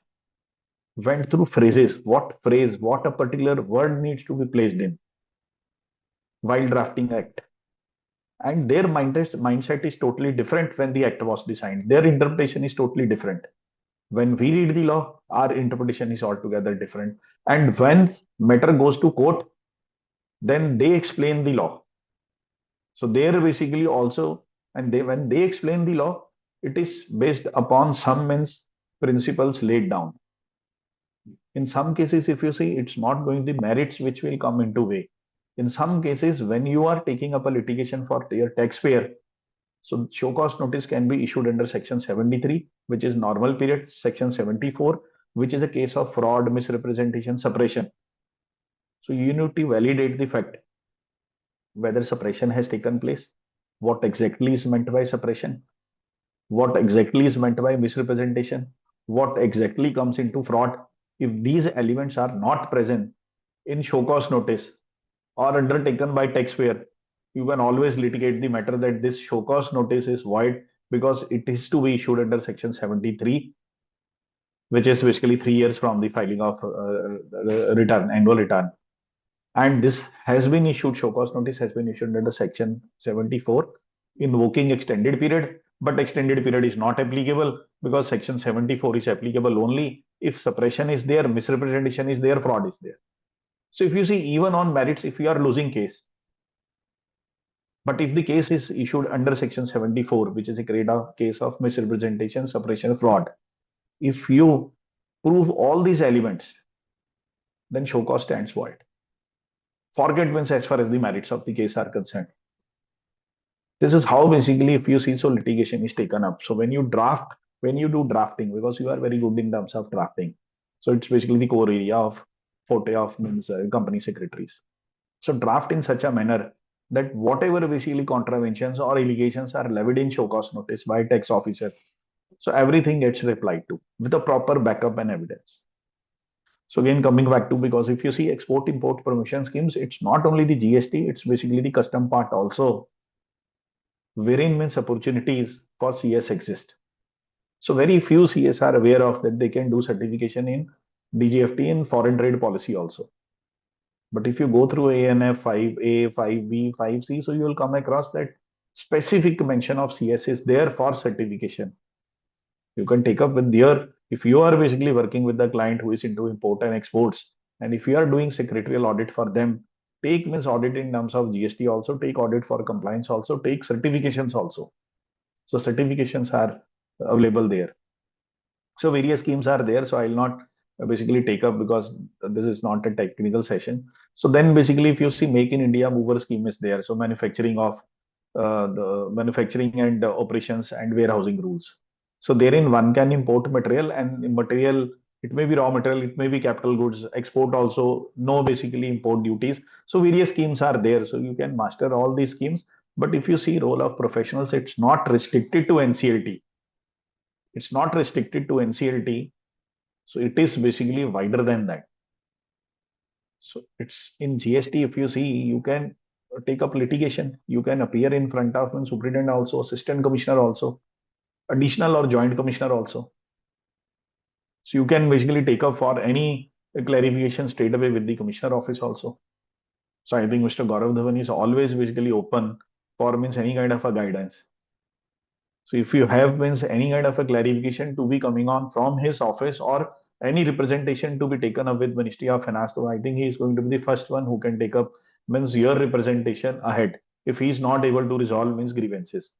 went through phrases, what phrase, what a particular word needs to be placed in while drafting act. And their mindset is totally different when the act was designed. Their interpretation is totally different. When we read the law, our interpretation is altogether different. And when matter goes to court, then they explain the law. So they're basically also, and when they explain the law, it is based upon some means principles laid down. In some cases, if you see, it's not going to be merits which will come into way. In some cases, when you are taking up a litigation for your taxpayer, so show cause notice can be issued under section 73, which is normal period, section 74, which is a case of fraud, misrepresentation, suppression. So you need to validate the fact whether suppression has taken place, what exactly is meant by suppression, what exactly is meant by misrepresentation, what exactly comes into fraud. If these elements are not present in show cause notice or undertaken by taxpayer, you can always litigate the matter that this show cause notice is void because it is to be issued under section 73, which is basically 3 years from the filing of annual return. And this has been issued, show cause notice has been issued under section 74, invoking extended period, but extended period is not applicable because section 74 is applicable only if suppression is there, misrepresentation is there, fraud is there. So if you see, even on merits, if you are losing case, but if the case is issued under section 74, which is a case of misrepresentation, suppression, fraud, if you prove all these elements, then show cause stands void. Forget means as far as the merits of the case are concerned. This is how basically, if you see, so litigation is taken up. So when you do drafting, because you are very good in terms of drafting, so it's basically the core area of forte of means company secretaries. So draft in such a manner that whatever basically contraventions or allegations are levied in show cause notice by tax officer, so everything gets replied to with a proper backup and evidence. So again, coming back to, because if you see export import permission schemes, it's not only the GST, it's basically the custom part also, wherein means opportunities for CS exist. So very few CS are aware of that they can do certification in DGFT and foreign trade policy also. But if you go through ANF 5A, 5B, 5C, so you will come across that specific mention of CS is there for certification. You can take up with if you are basically working with the client who is into import and exports, and if you are doing secretarial audit for them, take means audit in terms of GST also, take audit for compliance also, take certifications also. So certifications are available there. So various schemes are there. So I'll not basically take up because this is not a technical session. So then basically, if you see Make in India mover scheme is there. So manufacturing the manufacturing and operations and warehousing rules. So therein one can import material, and material, it may be raw material, it may be capital goods, export also, no basically import duties. So various schemes are there. So you can master all these schemes. But if you see role of professionals, it's not restricted to NCLT. It's not restricted to NCLT. So it is basically wider than that. So it's in GST, if you see, you can take up litigation. You can appear in front of a superintendent also, assistant commissioner also, additional or joint commissioner also. So you can basically take up for any clarification straight away with the commissioner office also. So I think Mr. Gaurav Dhawan is always basically open for means any kind of a guidance. So if you have means any kind of a clarification to be coming on from his office or any representation to be taken up with Ministry of Finance, so I think he is going to be the first one who can take up means your representation ahead if he is not able to resolve means grievances.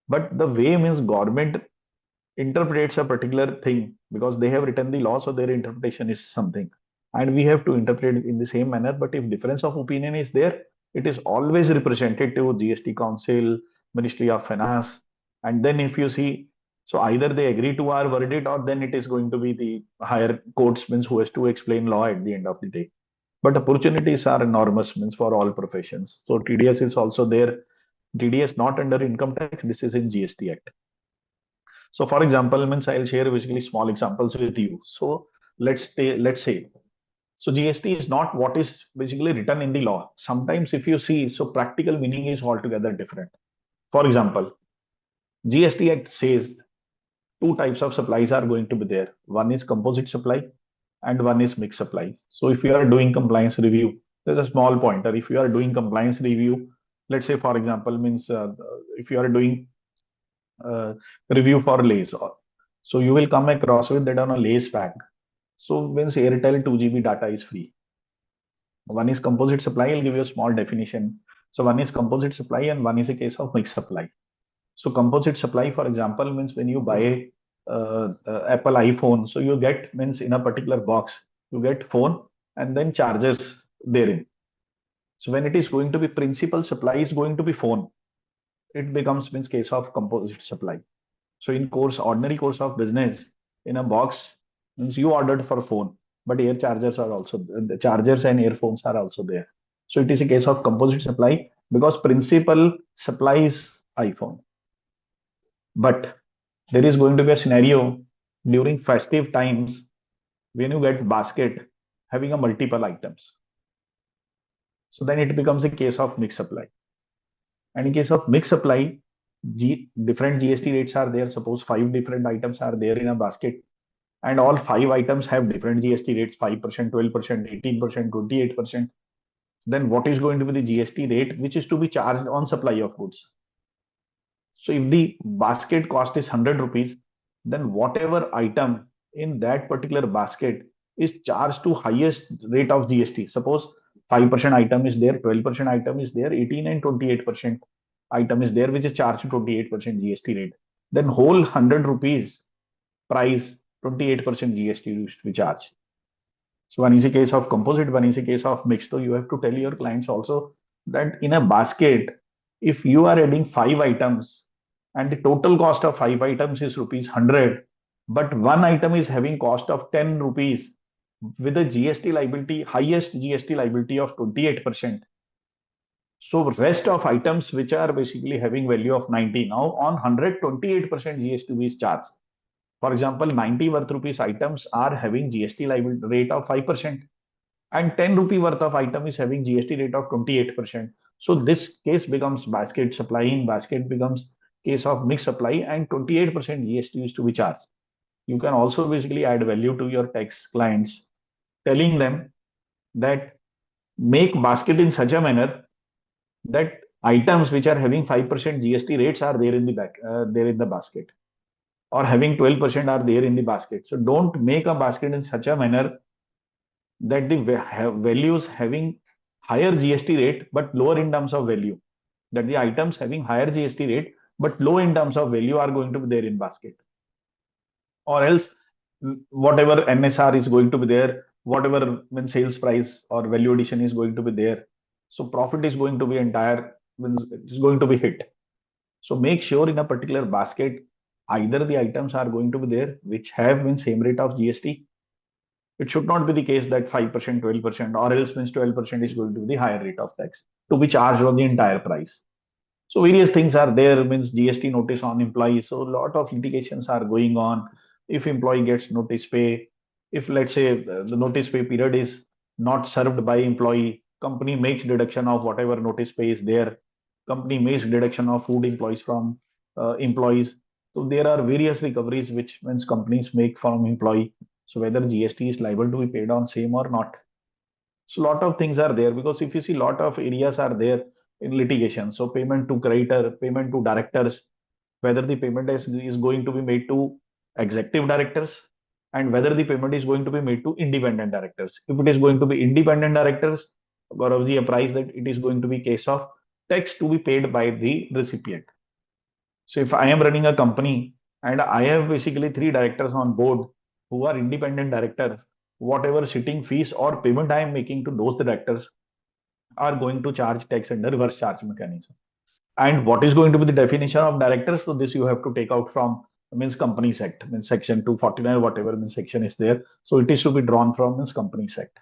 But the way means government interprets a particular thing, because they have written the law, so their interpretation is something, and we have to interpret it in the same manner. But if difference of opinion is there, it is always represented to GST Council, Ministry of Finance. And then if you see, so either they agree to our verdict or then it is going to be the higher courts means who has to explain law at the end of the day. But opportunities are enormous means for all professions. So TDS is also there. TDS not under income tax. This is in GST Act. So for example, means I'll share basically small examples with you. So let's say so GST is not what is basically written in the law. Sometimes if you see, so practical meaning is altogether different. For example, GST Act says two types of supplies are going to be there. One is composite supply and one is mixed supply. So if you are doing compliance review, there's a small pointer. If you are doing compliance review, let's say for example, means if you are doing uh, review for lace, so you will come across with that on a lace pack. So means Airtel 2 GB data is free. One is composite supply. I'll give you a small definition. So one is composite supply and one is a case of mixed supply. So composite supply, for example, means when you buy Apple iPhone, so you get means in a particular box, you get phone and then chargers therein. So when it is going to be principal supply is going to be phone, it becomes means case of composite supply. So in ordinary course of business, in a box means you ordered for phone, but air chargers are also the chargers and earphones are also there. So it is a case of composite supply because principal supply is iPhone. But there is going to be a scenario during festive times when you get basket having a multiple items. So then it becomes a case of mixed supply. And in case of mixed supply, different GST rates are there. Suppose 5 different items are there in a basket, and all 5 items have different GST rates: 5%, 12%, 18%, 28%. Then what is going to be the GST rate which is to be charged on supply of goods? So if the basket cost is 100 rupees, then whatever item in that particular basket is charged to highest rate of GST. Suppose 5% item is there, 12% item is there, 18 and 28% item is there, which is charged to 28% GST rate. Then whole 100 rupees price, 28% GST used to be charged. So one is a case of composite, one is a case of mixed. So you have to tell your clients also that in a basket, if you are adding 5 items and the total cost of 5 items is rupees 100, but one item is having cost of 10 rupees with a GST liability, highest GST liability of 28%. So rest of items which are basically having value of 90, now on 100, 28% GST is charged. For example, 90 worth rupees items are having GST liability rate of 5%, and 10 rupee worth of item is having GST rate of 28%. So this case becomes basket supply, in basket becomes case of mixed supply, and 28% GST is to be charged. You can also basically add value to your tax clients, telling them that make basket in such a manner that items which are having 5% GST rates are there in the there in the basket, or having 12% are there in the basket. So don't make a basket in such a manner that the values having higher GST rate but lower in terms of value, that the items having higher GST rate but low in terms of value are going to be there in basket. Or else whatever MSR is going to be there, whatever when sales price or value addition is going to be there, so profit is going to be entire, is going to be hit. So make sure in a particular basket either the items are going to be there which have been same rate of GST. It should not be the case that 5%, 12%, or else means 12% is going to be the higher rate of tax to be charged on the entire price. So various things are there, means GST notice on employees. So a lot of litigations are going on. If employee gets notice pay, if let's say the notice pay period is not served by employee, company makes deduction of whatever notice pay is there. Company makes deduction of food employees from employees. So there are various recoveries which means companies make from employee. So whether GST is liable to be paid on same or not. So a lot of things are there, because if you see, lot of areas are there in litigation. So payment to creditor, payment to directors, whether the payment is going to be made to executive directors, and whether the payment is going to be made to independent directors. If it is going to be independent directors, Gauravji apprised that it is going to be case of tax to be paid by the recipient. So if I am running a company and I have basically 3 directors on board who are independent directors, whatever sitting fees or payment I am making to those directors, are going to charge tax under reverse charge mechanism. And what is going to be the definition of directors? So this you have to take out from means Companies Act, means section 249, whatever means section is there. So it is to be drawn from means Companies Act.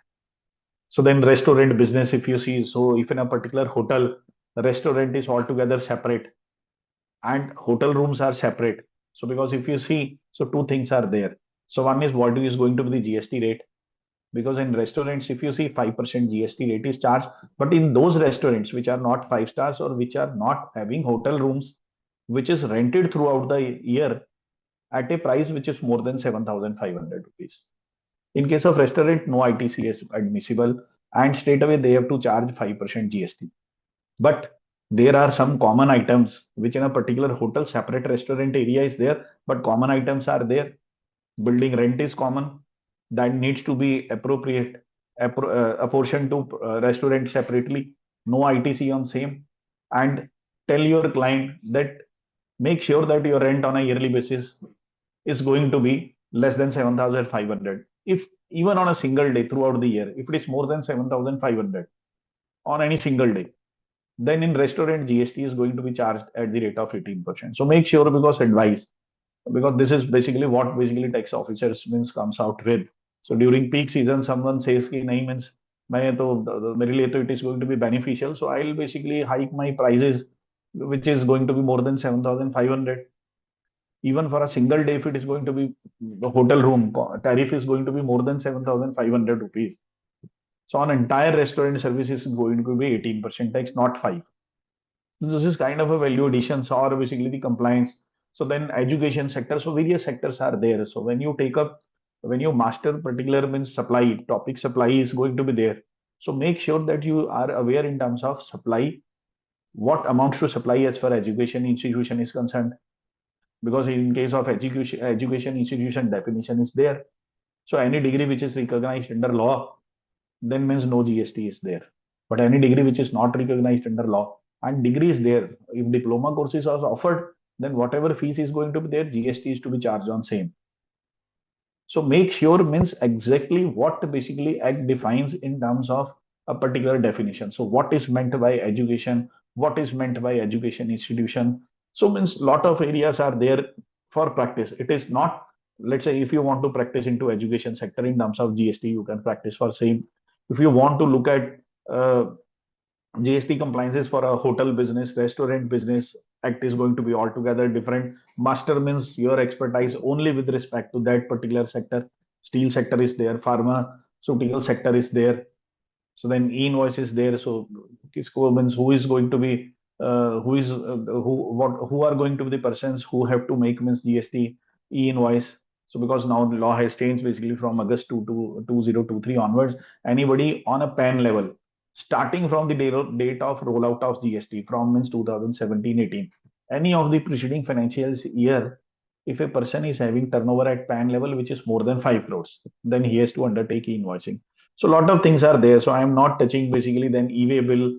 So then restaurant business, if you see, so if in a particular hotel, the restaurant is altogether separate and hotel rooms are separate. So because if you see, so two things are there. So one is what is going to be the GST rate, because in restaurants, if you see 5% GST rate is charged, but in those restaurants which are not 5 stars or which are not having hotel rooms, which is rented throughout the year at a price which is more than 7,500 rupees. In case of restaurant, no ITC is admissible, and straight away they have to charge 5% GST. But there are some common items which in a particular hotel, separate restaurant area is there, but common items are there. Building rent is common, that needs to be apportioned to restaurant separately, no ITC on same. And tell your client that make sure that your rent on a yearly basis is going to be less than 7,500. If even on a single day throughout the year, if it is more than 7,500 on any single day, then in restaurant GST is going to be charged at the rate of 18%. So make sure, because advice, because this is basically what basically tax officers means comes out with. So during peak season, someone says कि नहीं means मैं तो मेरे लिए तो it is going to be beneficial, so I'll basically hike my prices, which is going to be more than 7,500. Even for a single day, if it is going to be the hotel room tariff is going to be more than 7,500 rupees. So on entire restaurant services is going to be 18% tax, not 5. This is kind of a value additions or basically the compliance. So then education sector, so various sectors are there. So when you take up, when you master particular means supply, topic supply is going to be there. So make sure that you are aware in terms of supply, what amounts to supply as far as education institution is concerned. Because in case of education institution definition is there. So any degree which is recognized under law, then means no GST is there. But any degree which is not recognized under law and degree is there, if diploma courses are offered, then whatever fees is going to be there, GST is to be charged on same. So make sure means exactly what basically Act defines in terms of a particular definition. So what is meant by education? What is meant by education institution? So means lot of areas are there for practice. It is not, let's say, if you want to practice into education sector in terms of GST, you can practice for same. If you want to look at GST compliances for a hotel business, restaurant business, Act is going to be altogether different. Master means your expertise only with respect to that particular sector. Steel sector is there, pharmaceutical sector is there. So then e-invoice is there. So means who is going to be who are going to be the persons who have to make means GST e-invoice. So because now the law has changed basically from August 2023 onwards, anybody on a PAN level, starting from the date of rollout of GST from means 2017-18, any of the preceding financial year, if a person is having turnover at PAN level which is more than 5 crores, then he has to undertake e-invoicing. So a lot of things are there. So I am not touching basically then e-way bill.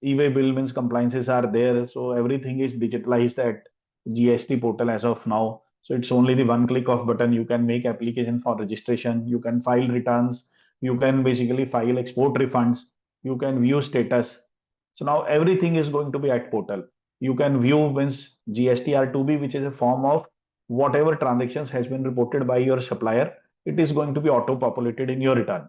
E-way bill means compliances are there. So everything is digitalized at GST portal as of now. So it's only the one click of button. You can make application for registration. You can file returns. You can basically file export refunds. You can view status. So now everything is going to be at portal. You can view means GSTR2B, which is a form of whatever transactions has been reported by your supplier. It is going to be auto populated in your return.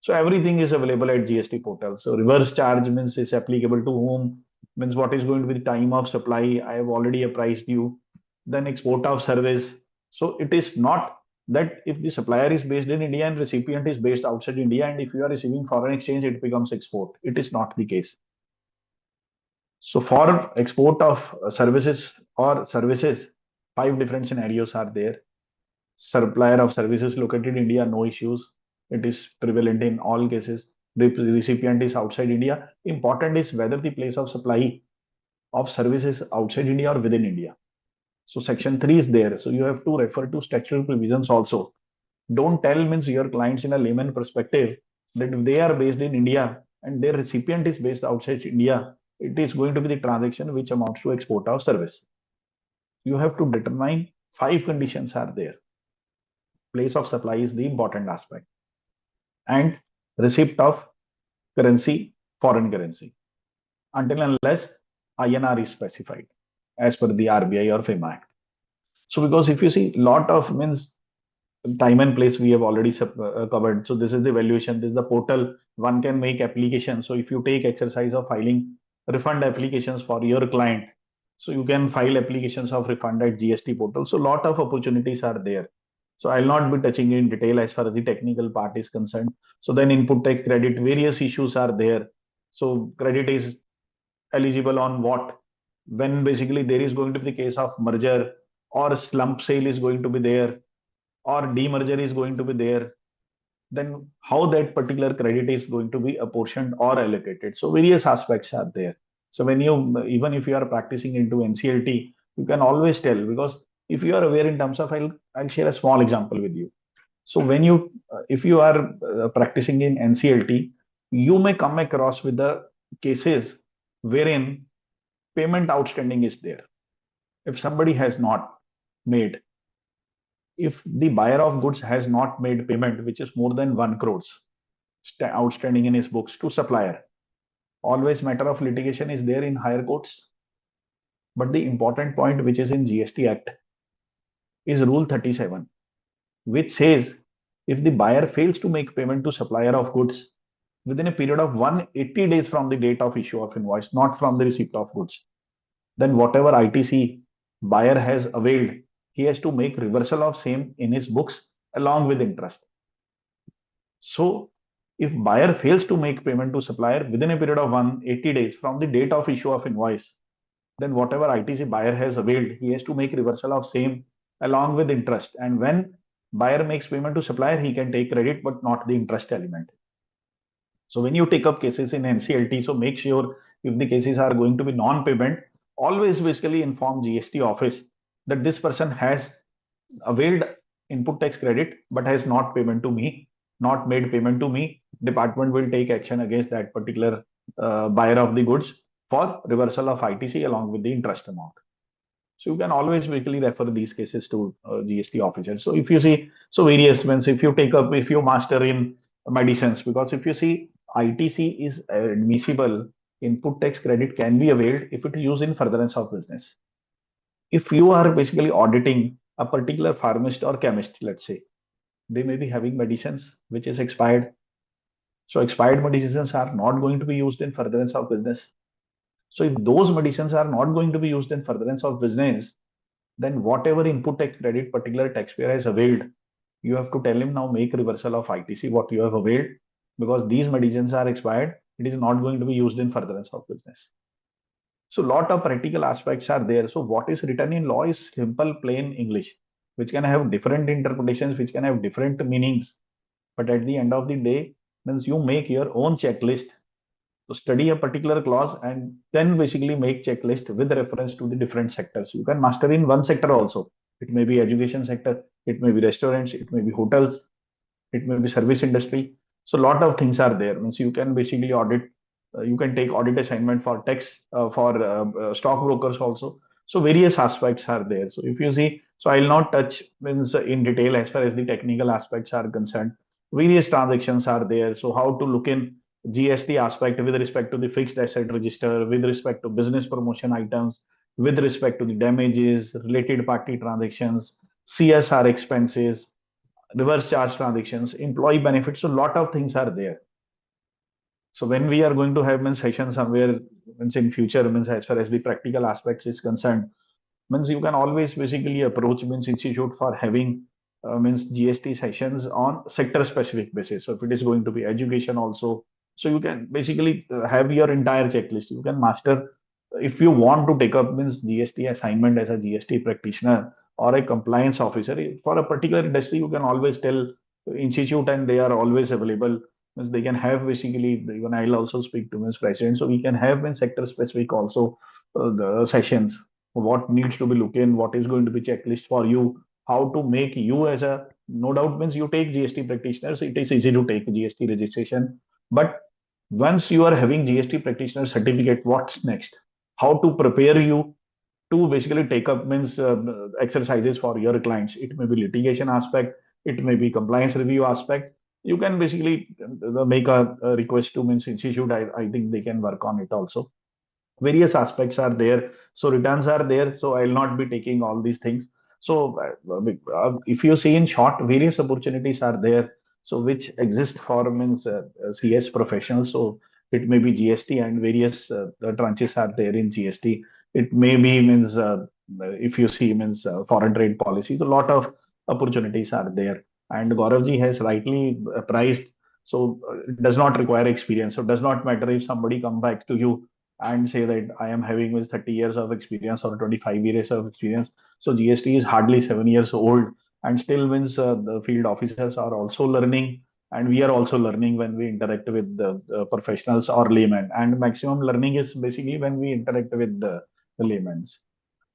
So everything is available at GST portal. So reverse charge means is applicable to whom, means what is going to be the time of supply. I have already apprised you. Then export of service. So it is not that if the supplier is based in India and recipient is based outside India, and if you are receiving foreign exchange, it becomes export. It is not the case. So for export of services or services, 5 different scenarios are there. Supplier of services located in India, no issues. It is prevalent in all cases. The recipient is outside India. Important is whether the place of supply of services outside India or within India. So section 3 is there. So you have to refer to statutory provisions also. Don't tell means your clients in a layman perspective that if they are based in India and their recipient is based outside India, it is going to be the transaction which amounts to export of service. You have to determine 5 conditions are there. Place of supply is the important aspect. And receipt of currency foreign currency until unless INR is specified as per the RBI or FEMA Act. So because if you see lot of means time and place we have already covered. So this is the valuation, this is the portal, one can make applications. So if you take exercise of filing refund applications for your client, so you can file applications of refund at GST portal. So lot of opportunities are there. So I'll not be touching in detail as far as the technical part is concerned. So then input tax credit, various issues are there. So credit is eligible on what? When basically there is going to be the case of merger or slump sale is going to be there or demerger is going to be there, then how that particular credit is going to be apportioned or allocated. So various aspects are there. So when you, even if you are practicing into NCLT, you can always tell, because if you are aware in terms of, I'll share a small example with you. So when you, if you are practicing in NCLT, you may come across with the cases wherein payment outstanding is there. If somebody has not made, if the buyer of goods has not made payment, which is more than 1 crores outstanding in his books to supplier, always matter of litigation is there in higher courts. But the important point which is in GST Act is Rule 37, which says if the buyer fails to make payment to supplier of goods within a period of 180 days from the date of issue of invoice, not from the receipt of goods, then whatever ITC buyer has availed, he has to make reversal of same in his books along with interest. So if buyer fails to make payment to supplier within a period of 180 days from the date of issue of invoice, then whatever ITC buyer has availed, he has to make reversal of same along with interest. And when buyer makes payment to supplier, he can take credit, but not the interest element. So when you take up cases in NCLT, so make sure if the cases are going to be non-payment, always basically inform GST office that this person has availed input tax credit but has not payment to me, not made payment to me. Department will take action against that particular buyer of the goods for reversal of ITC along with the interest amount. So you can always basically refer these cases to GST officers. So if you see, so various means if you take up, if you master in medicines, because if you see ITC is admissible, input tax credit can be availed if it is used in furtherance of business. If you are basically auditing a particular pharmacist or chemist, let's say, they may be having medicines which is expired. So expired medicines are not going to be used in furtherance of business. So if those medicines are not going to be used in furtherance of business, then whatever input tax credit particular taxpayer has availed, you have to tell him now make reversal of ITC what you have availed, because these medicines are expired. It is not going to be used in furtherance of business. So lot of practical aspects are there. So what is written in law is simple, plain English, which can have different interpretations, which can have different meanings. But at the end of the day, means you make your own checklist. So study a particular clause and then basically make checklist with reference to the different sectors. You can master in one sector also. It may be education sector, it may be restaurants, it may be hotels, it may be service industry. So a lot of things are there. Means you can basically audit, you can take audit assignment for tax, for stockbrokers also. So various aspects are there. So if you see, so I'll not touch means in detail as far as the technical aspects are concerned. Various transactions are there. So how to look in GST aspect with respect to the fixed asset register, with respect to business promotion items, with respect to the damages, related party transactions, CSR expenses, reverse charge transactions, employee benefits. So a lot of things are there. So when we are going to have a session somewhere means in future, means as far as the practical aspects is concerned, means you can always basically approach means institute for having means GST sessions on sector specific basis. So if it is going to be education also, so you can basically have your entire checklist. You can master if you want to take up means GST assignment as a GST practitioner or a compliance officer for a particular industry. You can always tell institute and they are always available. Means they can have basically, even I'll also speak to Ms. President. So we can have in sector specific also the sessions, what needs to be looked in, what is going to be checklist for you, how to make you as a, no doubt means you take GST practitioners, it is easy to take GST registration. But once you are having GST practitioner certificate, what's next? How to prepare you to basically take up means exercises for your clients. It may be litigation aspect, it may be compliance review aspect. you can basically make a request to means institute. I think they can work on it also. Various aspects are there, so returns are there, so I'll not be taking all these things. So if you see in short, various opportunities are there, so which exist for means CS professionals. So it may be GST and various the tranches are there in GST. It may be means if you see means foreign trade policies, a lot of opportunities are there, and Gauravji has rightly priced. So it does not require experience, so it does not matter if somebody come back to you and say that I am having with 30 years of experience or 25 years of experience. So GST is hardly 7 years old, and still means the field officers are also learning, and we are also learning when we interact with the professionals or laymen. And maximum learning is basically when we interact with the laymen.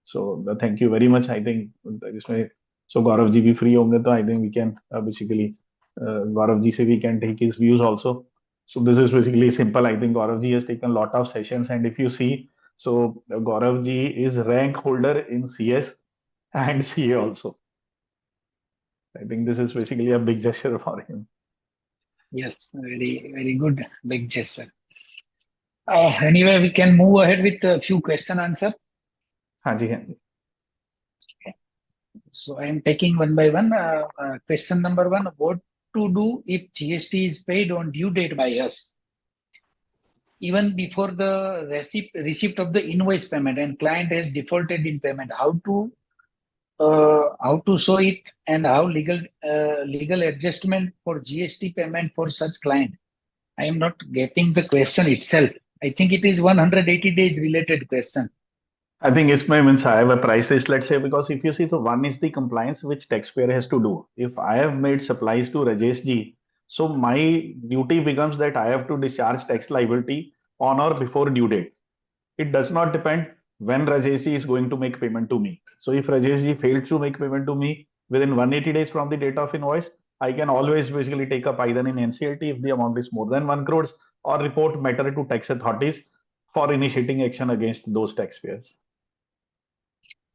So thank you very much. I think इसमें so Gaurav ji भी free होंगे तो I think we can basically Gaurav ji से we can take his views also. So this is basically simple. I think Gaurav ji has taken a lot of sessions, and if you see, so Gaurav ji is rank holder in CS and CA also. I think this is basically a big gesture for him. Yes, very, very good, big gesture. Anyway, we can move ahead with a few question answer. हाँ जी हाँ जी. So I am taking one by one. Question number one: what to do if GST is paid on due date by us, even before the receipt of the invoice payment, and client has defaulted in payment? How to show it, and how legal adjustment for GST payment for such client? I am not getting the question itself. I think it is 180 days related question. I think इसमें means I have a price list, let's say, because if you see, so one is the compliance which taxpayer has to do. If I have made supplies to Rajesh ji, so my duty becomes that I have to discharge tax liability on or before due date. It does not depend when Rajesh ji is going to make payment to me. So if Rajesh ji fails to make payment to me within 180 days from the date of invoice, I can always basically take up either in NCLT if the amount is more than 1 crores, or report matter to tax authorities for initiating action against those taxpayers.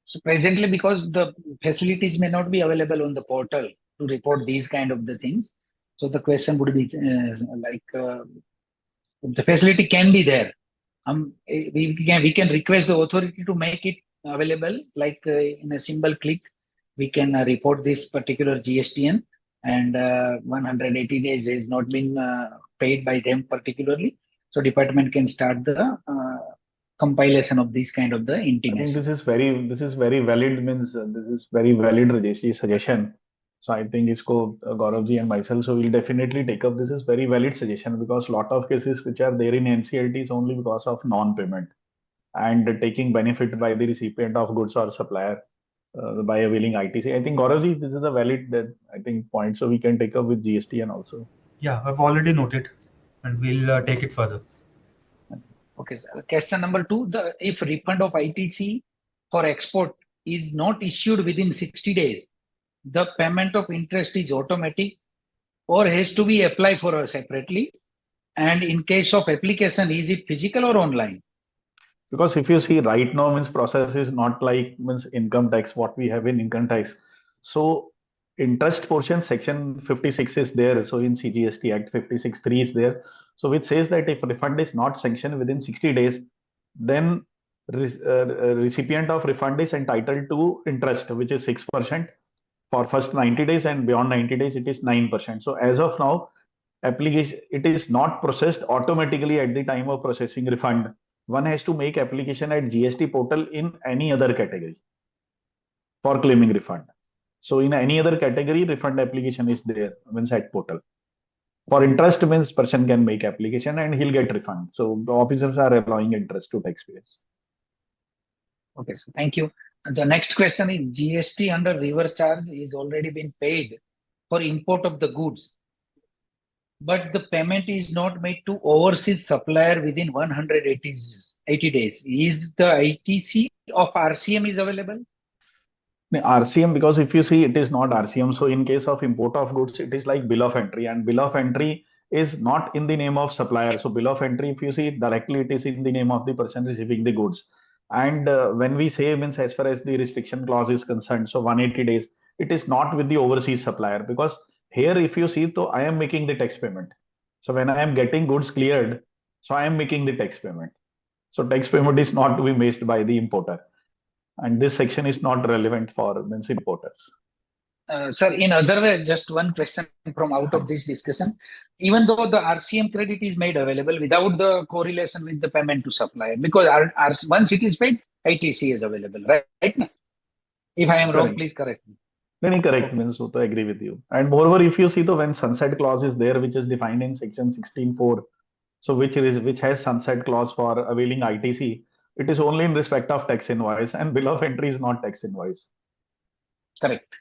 So presently, because the facilities may not be available on the portal to report these kind of the things, so the question would be the facility can be there. We can request the authority to make it available, like in a single click, we can report this particular GSTN, and 180 days has not been paid by them particularly. So department can start the compilation of these kind of the intimations. I think this is very valid, means this is very valid Rajesh ji suggestion. So I think isko Gaurav ji and myself, so we'll definitely take up. This is very valid suggestion, because lot of cases which are there in NCLT is only because of non-payment and taking benefit by the recipient of goods or supplier by availing ITC. I think Gaurav ji, this is a valid I think point, so we can take up with GST and also. Yeah, I've already noted, and we'll take it further. Okay, so question number two: if refund of ITC for export is not issued within 60 days, the payment of interest is automatic or has to be applied for us separately? And in case of application, is it physical or online? Because if you see right now, means process is not like means income tax, what we have in income tax. So interest portion section 56 is there. So in CGST Act 56(3) is there. So which says that if refund is not sanctioned within 60 days, then recipient of refund is entitled to interest, which is 6% for first 90 days, and beyond 90 days it is 9%. So as of now, application, it is not processed automatically at the time of processing refund. One has to make application at GST portal in any other category for claiming refund. So in any other category, refund application is there means at portal. For interest means person can make application and he'll get refund. So the officers are allowing interest to taxpayers. Okay, so thank you. The next question is: GST under reverse charge is already been paid for import of the goods, but the payment is not made to overseas supplier within 180 days. Is the ITC of RCM is available? RCM, because if you see, it is not RCM. So in case of import of goods, it is like bill of entry, and bill of entry is not in the name of supplier. So bill of entry, if you see directly, it is in the name of the person receiving the goods. And when we say, means as far as the restriction clause is concerned, so 180 days, it is not with the overseas supplier, because here, if you see, so I am making the tax payment. So when I am getting goods cleared, so I am making the tax payment. So tax payment is not to be made by the importer, and this section is not relevant for means importers. Sir, in other way, just one question from out of this discussion. Even though the RCM credit is made available without the correlation with the payment to supplier, because once it is paid, ITC is available, right? If I am wrong, Correct. please correct me. Then correct Okay. means, so I agree with you. And moreover, if you see the when sunset clause is there, which is defined in section 16(4), so which has sunset clause for availing ITC, it is only in respect of tax invoice, and bill of entry is not tax invoice. Correct.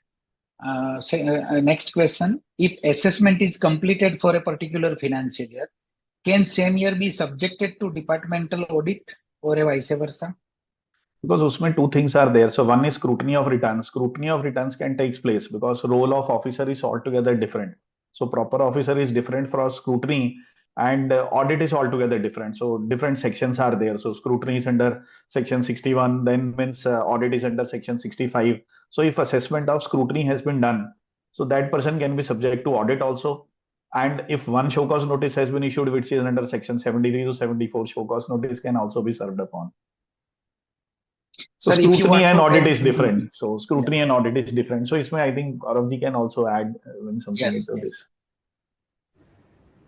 Next question. If assessment is completed for a particular financial year, can same year be subjected to departmental audit or vice versa? Because usme two things are there. So one is scrutiny of returns. Scrutiny of returns can take place because role of officer is altogether different. So proper officer is different for scrutiny, and audit is altogether different. So different sections are there. So scrutiny is under section 61, then means audit is under section 65. So if assessment of scrutiny has been done, so that person can be subject to audit also. And if one show cause notice has been issued, which is under section 73 to 74, show cause notice can also be served upon. So Sir, if you scrutiny want and to audit tell is something, different. So scrutiny and audit is different. So isme I think Gauravji can also add something yes, into yes. this.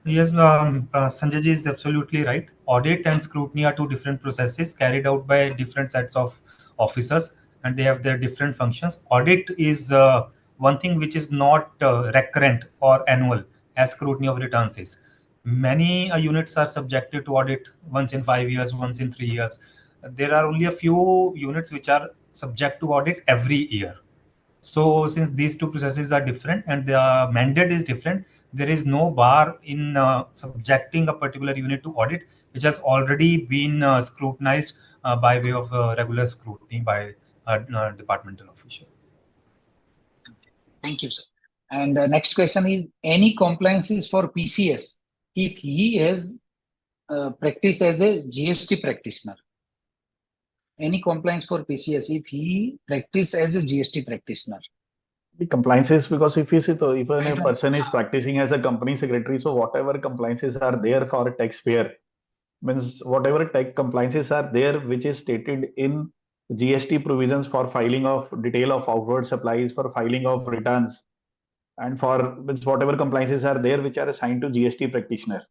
Yes, Sanjay ji is absolutely right. Audit and scrutiny are two different processes carried out by different sets of officers, and they have their different functions. Audit is one thing which is not recurrent or annual, as scrutiny of returns is. Many units are subjected to audit once in 5 years, once in 3 years. There are only a few units which are subject to audit every year. So since these two processes are different and the mandate is different, there is no bar in subjecting a particular unit to audit, which has already been scrutinized by way of regular scrutiny by a departmental official. Thank you, sir. And next question is, any compliances for PCS if he has practiced as a GST practitioner? Any compliance for PCS if he practiced as a GST practitioner? The compliances, because if you see, so if a person is practicing as a company secretary, so whatever compliances are there for a taxpayer, means whatever tax compliances are there, which is stated in GST provisions for filing of detail of outward supplies, for filing of returns, and for means whatever compliances are there which are assigned to GST practitioner.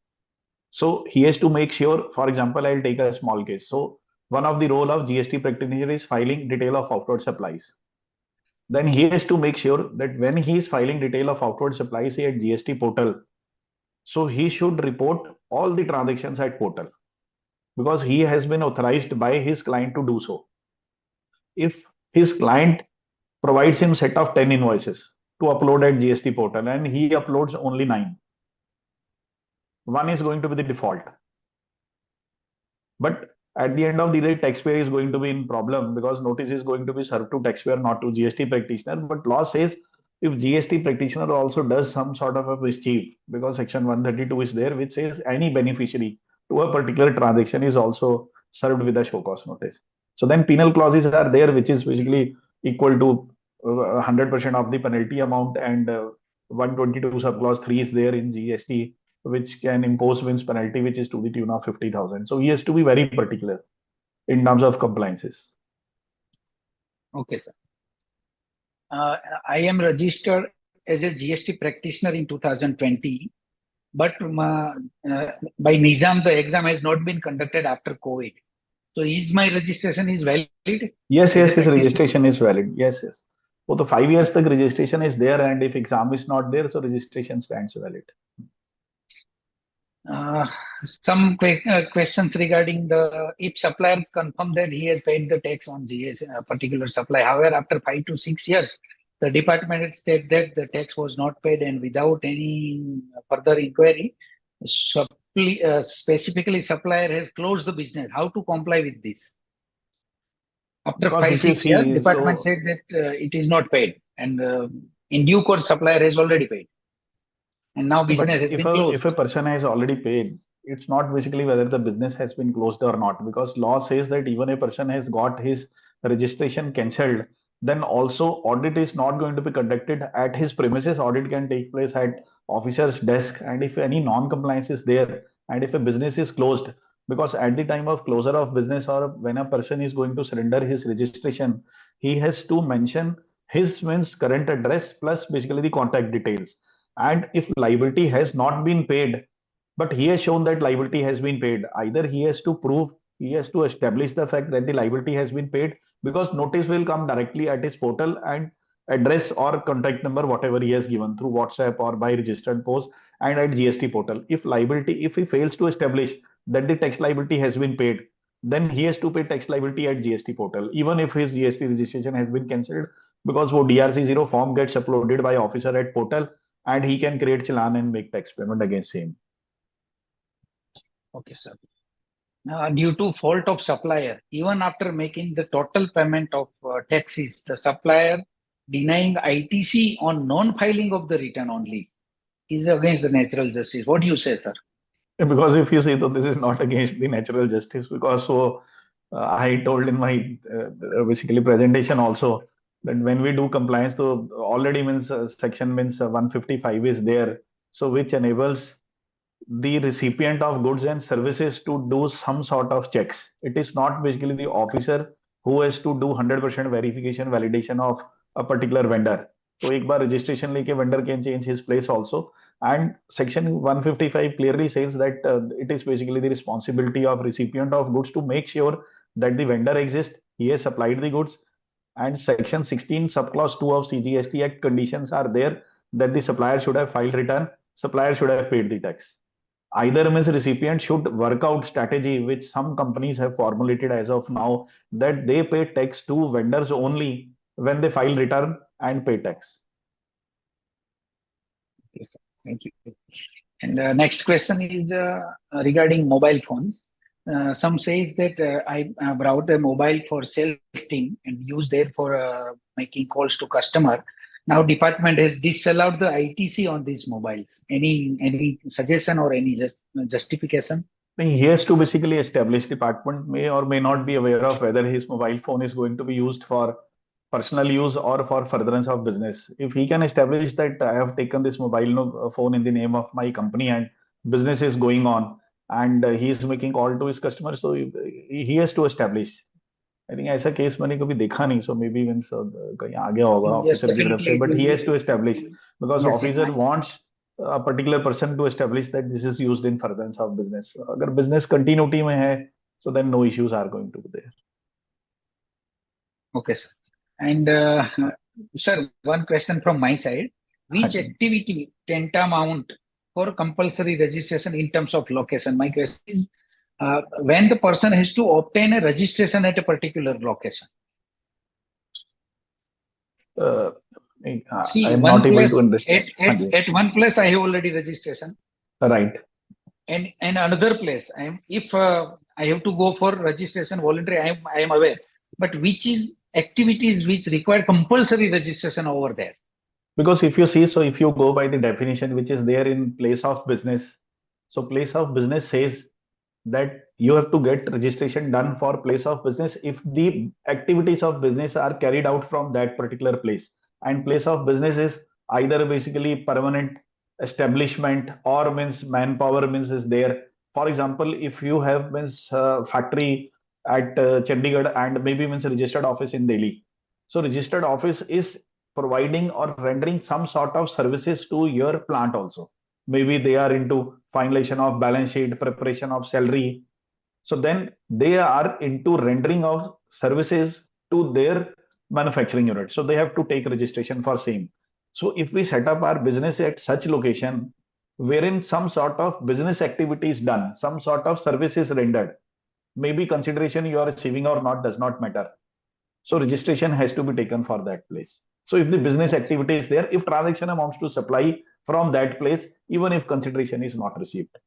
So he has to make sure, for example, I'll take a small case. So one of the role of GST practitioner is filing detail of outward supplies. Then he has to make sure that when he is filing detail of outward supplies at GST portal, so he should report all the transactions at portal because he has been authorized by his client to do so. If his client provides him set of 10 invoices to upload at GST portal and he uploads only 9, one is going to be the default. But at the end of the day, taxpayer is going to be in problem because notice is going to be served to taxpayer, not to GST practitioner. But law says if GST practitioner also does some sort of a mischief, because section 132 is there, which says any beneficiary to a particular transaction is also served with a show cause notice. So then penal clauses are there, which is basically equal to 100% of the penalty amount, and 122 subclause 3 is there in GST, which can impose wins penalty, which is to the tune of 50,000. So he has to be very particular in terms of compliances. Okay, sir. I am registered as a GST practitioner in 2020, but by Nizam, the exam has not been conducted after COVID. So is my registration is valid? Yes, his registration is valid. Yes. So the 5 years the registration is there, and if exam is not there, so registration stands valid. Some questions regarding if supplier confirm that he has paid the tax on particular supply. However, after 5 to 6 years, the department stated that the tax was not paid, and without any further inquiry, specifically supplier has closed the business. How to comply with this? After Because 5-6 years, department said that it is not paid, and in due course, supplier has already paid, and now business has been closed. If a person has already paid, it's not basically whether the business has been closed or not, because law says that even a person has got his registration cancelled, then also audit is not going to be conducted at his premises. Audit can take place at officer's desk, and if any non-compliance is there, and if a business is closed, because at the time of closure of business or when a person is going to surrender his registration, he has to mention his means current address plus basically the contact details. And if liability has not been paid, but he has shown that liability has been paid, either he has to prove, he has to establish the fact that the liability has been paid, because notice will come directly at his portal, and address or contact number whatever he has given through WhatsApp or by registered post and at GST portal. If he fails to establish that the tax liability has been paid, then he has to pay tax liability at GST portal, even if his GST registration has been cancelled, because वो DRC0 form gets uploaded by officer at portal, and he can create challan and make tax payment against him. Okay, sir. Due to fault of supplier, even after making the total payment of taxes, the supplier denying ITC on non-filing of the return only is against the natural justice. What do you say, sir? Because if you see, so this is not against the natural justice, because I told in my basically presentation also that when we do compliance, so already means section means 155 is there, so which enables the recipient of goods and services to do some sort of checks. It is not basically the officer who has to do 100% verification validation of a particular vendor. तो एक बार registration लेके vendor can change his place also. And section 155 clearly says that it is basically the responsibility of recipient of goods to make sure that the vendor exists, he has supplied the goods, and section 16 subclause 2 of CGST Act conditions are there that the supplier should have filed return, supplier should have paid the tax. Either means recipient should work out strategy, which some companies have formulated as of now, that they pay tax to vendors only when they file return and pay tax. Yes, sir. Thank you. And next question is regarding mobile phones. Some says that I brought a mobile for sales team and use there for making calls to customer. Now department has disallowed the ITC on these mobiles. Any suggestion or any justification? He has to basically establish, department may or may not be aware of whether his mobile phone is going to be used for personal use or for furtherance of business. If he can establish that I have taken this mobile phone in the name of my company and business is going on, and he is making call to his customers, so he has to establish. I think ऐसा case मैंने कभी देखा नहीं, so maybe means कहीं आ गया होगा Yes, officer की तरफ से, definitely. but he has to establish, because Yes, officer wants a particular person to establish that this is used in furtherance of business. अगर business continuity में है, so then no issues are going to be there. Okay, sir. And sir, one question from my side. Which activity tantamount for compulsory registration in terms of location? My question is, when the person has to obtain a registration at a particular location. See, I am one not able place, to understand. at one place I have already registration. Right. And another place, if I have to go for registration voluntary, I am aware. But which is activities which require compulsory registration over there? Because if you see, so if you go by the definition which is there in place of business, so place of business says that you have to get registration done for place of business if the activities of business are carried out from that particular place. And place of business is either basically permanent establishment or means manpower means is there. For example, if you have means factory at Chandigarh and maybe means registered office in Delhi. So registered office is providing or rendering some sort of services to your plant also. Maybe they are into finalization of balance sheet, preparation of salary. So then they are into rendering of services to their manufacturing unit. So they have to take registration for same. So if we set up our business at such location, wherein some sort of business activity is done, some sort of service is rendered, maybe consideration you are receiving or not does not matter. So registration has to be taken for that place. So if the business activity is there, if transaction amounts to supply from that place, even if consideration is not received.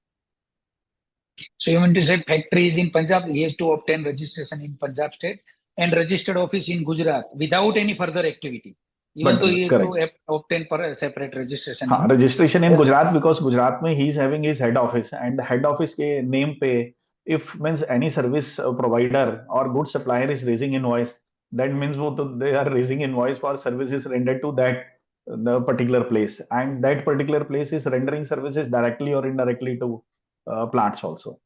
So you mean to say factory is in Punjab, he has to obtain registration in Punjab state and registered office in Gujarat without any further activity. Even though he has to obtain for a separate registration. Registration in Gujarat, because Gujarat mein he is having his head office, and the head office ke name pe, if means any service provider or good supplier is raising invoice, That means they are raising invoice for services rendered to that the particular place, and that particular place is rendering services directly or indirectly to plants also.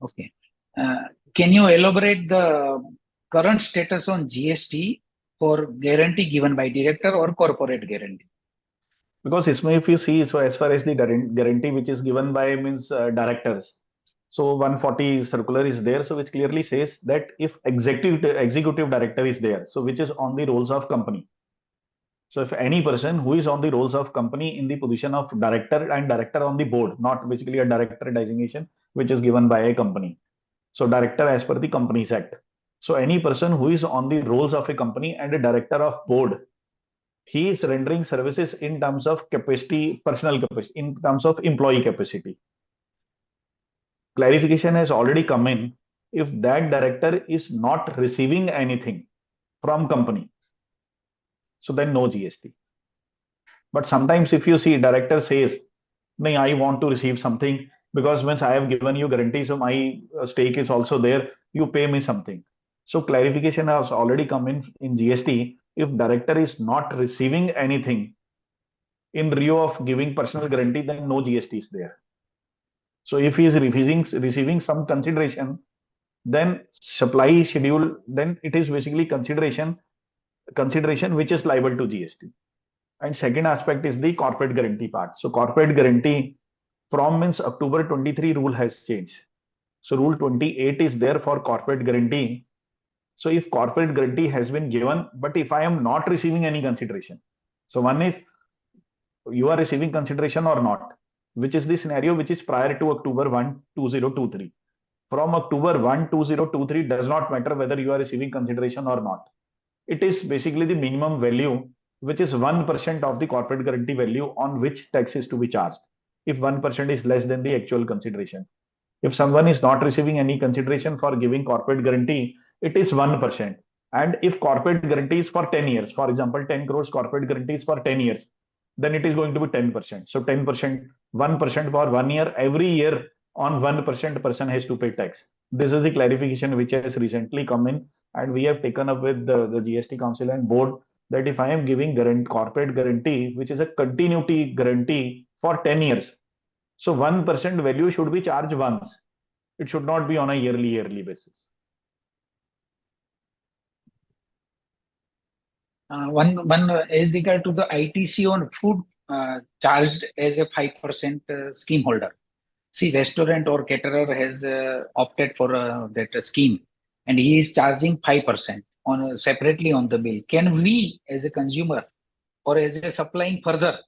Okay. Can you elaborate the current status on GST for guarantee given by director or corporate guarantee? Because if you see, so as far as the guarantee which is given by means directors, so 140 circular is there, so which clearly says that if executive director is there, so which is on the roles of company. So if any person who is on the roles of company in the position of director and director on the board, not basically a director designation which is given by a company. So director as per the Companies Act. So any person who is on the roles of a company and a director of board, he is rendering services in terms of capacity, personal capacity, in terms of employee capacity. Clarification has already come in. If that director is not receiving anything from company, so then no GST. But sometimes if you see director says, no, I want to receive something because once I have given you guarantee, so my stake is also there, you pay me something. So clarification has already come in GST. If director is not receiving anything in lieu of giving personal guarantee, then no GST is there. So if he is receiving some consideration, then supply schedule, then it is basically consideration which is liable to GST. And second aspect is the corporate guarantee part. So corporate guarantee from means October 23 rule has changed. So rule 28 is there for corporate guarantee. So if corporate guarantee has been given, but if I am not receiving any consideration, so one is you are receiving consideration or not, which is the scenario which is prior to October 1, 2023. From October 1, 2023 does not matter whether you are receiving consideration or not. It is basically the minimum value, which is 1% of the corporate guarantee value on which tax is to be charged. If 1% is less than the actual consideration. If someone is not receiving any consideration for giving corporate guarantee, it is 1%. And if corporate guarantee is for 10 years, for example, 10 crores corporate guarantee is for 10 years, then it is going to be 10%. So 10%, 1% for 1 year, every year on 1% person has to pay tax. This is the clarification which has recently come in, and we have taken up with the GST Council and board that if I am giving corporate guarantee, which is a continuity guarantee for 10 years, so 1% value should be charged once. It should not be on a yearly basis. One as regard to the ITC on food charged as a 5% scheme holder. See, restaurant or caterer has opted for that scheme, and he is charging 5% on separately on the bill. Can we, as a consumer or as a supplying further,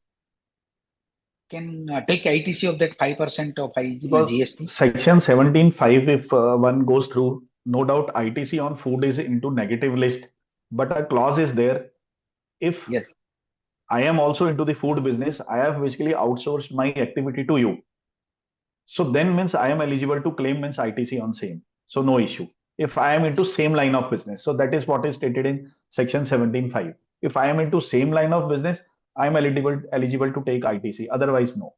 can take ITC of that 5% of GST? Section 17(5), if one goes through, no doubt ITC on food is into negative list, but a clause is there. If yes, I am also into the food business, I have basically outsourced my activity to you. So then means I am eligible to claim means ITC on same. So no issue. If I am into same line of business, so that is what is stated in section 17(5). If I am into same line of business, I am eligible to take ITC. Otherwise, no.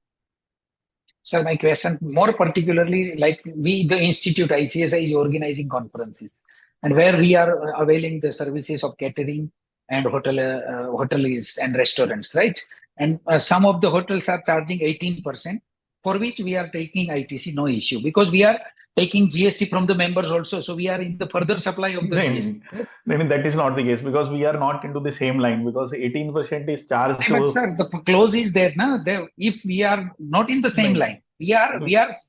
Sir, my question more particularly, like we, the institute ICSI is organizing conferences, and where we are availing the services of catering and hoteliers and restaurants, right? And some of the hotels are charging 18%, for which we are taking ITC, no issue, because we are taking GST from the members also. So we are in the further supply of the GST. I mean, that is not the case because we are not into the same line, because 18% is charged to. But sir, the clause is there now. If we are not in the same line, we are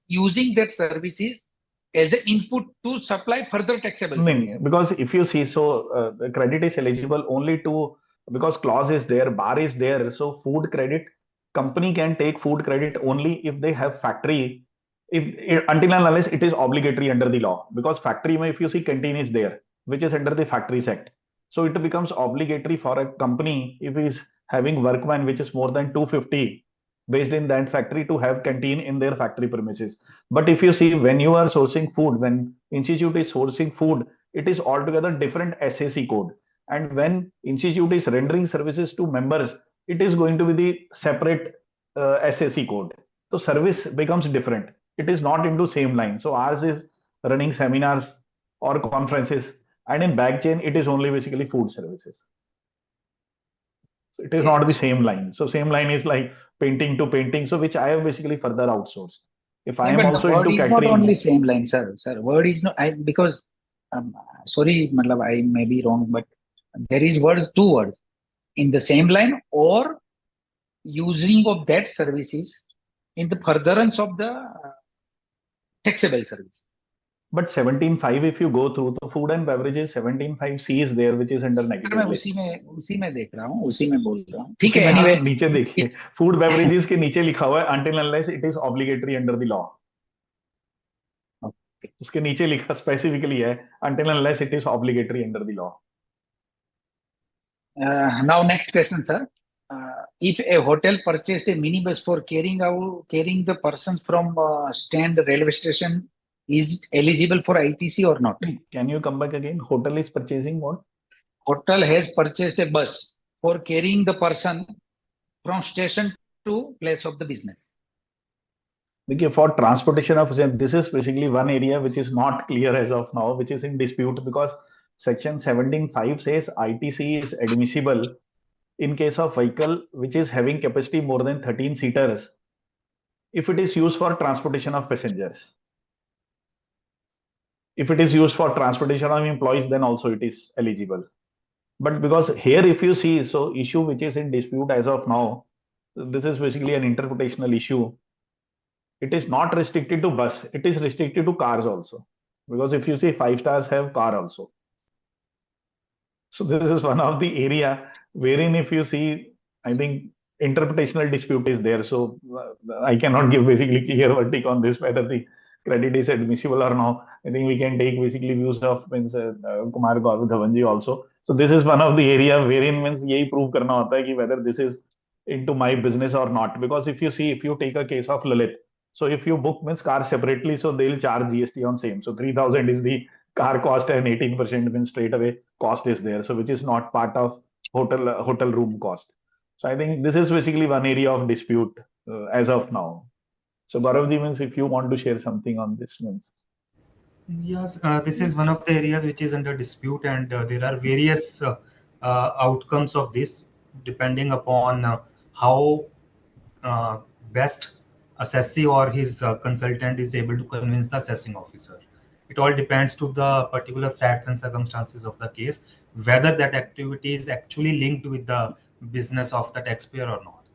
using that services as an input to supply further taxable services. Because if you see, so the credit is eligible only to, because clause is there, bar is there. So food credit, company can take food credit only if they have factory. Until and unless it is obligatory under the law, because factory, if you see, canteen is there, which is under the Factories Act. So it becomes obligatory for a company if is having workman which is more than 250 based in that factory to have canteen in their factory premises. But if you see, when you are sourcing food, when institute is sourcing food, it is altogether different SAC code. And when institute is rendering services to members, it is going to be the separate SAC code. So service becomes different. It is not into same line. So ours is running seminars or conferences, And in back chain, it is only basically food services. So it is Okay. not the same line. So same line is like painting to painting. So which I have basically further outsourced. If I Yeah, am but the also word into is not catering, only same line, sir. Sir, word is not. Because sorry, matlab, I may be wrong, but there is two words in the same line or using of that services in the furtherance of the taxable service. but 17.5, if you go through the food and beverages, 17.5C is there, which is under sir मैं negative list. उसी में देख रहा हूँ, उसी में बोल रहा हूँ. ठीक उसी है, में anyway. हाँ नीचे देखिए फूड बेवरेजेस के नीचे लिखा हुआ है until unless it is obligatory under the law. Okay. उसके नीचे लिखा स्पेसिफिकली है until unless it is obligatory under the law. Now next question, sir. If a hotel purchased a minibus for carrying the persons from stand railway station, is eligible for ITC or not? Can you come back again? Hotel is purchasing what? Hotel has purchased a bus for carrying the person from station to place of the business. देखिए for transportation of this is basically one area which is not clear as of now, which is in dispute because section 17.5 says ITC is admissible in case of vehicle which is having capacity more than 13 seaters if it is used for transportation of passengers. If it is used for transportation of employees, then also it is eligible. But because here, if you see, so issue which is in dispute as of now, this is basically an interpretational issue. It is not restricted to bus, it is restricted to cars also. Because if you see 5 stars have car also. So this is one of the area wherein if you see, I think interpretational dispute is there. So I cannot give basically clear verdict on this whether the credit is admissible or not. I think we can take basically views of Kumar Gaurav Dhawanji also. So this is one of the area wherein means यही prove करना होता है कि whether this is into my business or not. Because if you see, if you take a case of Lalit, so if you book means car separately, so they'll charge GST on same. So 3,000 is the car cost and 18% means straight away cost is there. So which is not part of hotel room cost. So I think this is basically one area of dispute as of now. So Gauravji means if you want to share something on this means. Yes, this is one of the areas which is under dispute, and there are various outcomes of this depending upon how best assessee or his consultant is able to convince the assessing officer. It all depends to the particular facts and circumstances of the case, whether that activity is actually linked with the business of the taxpayer or not.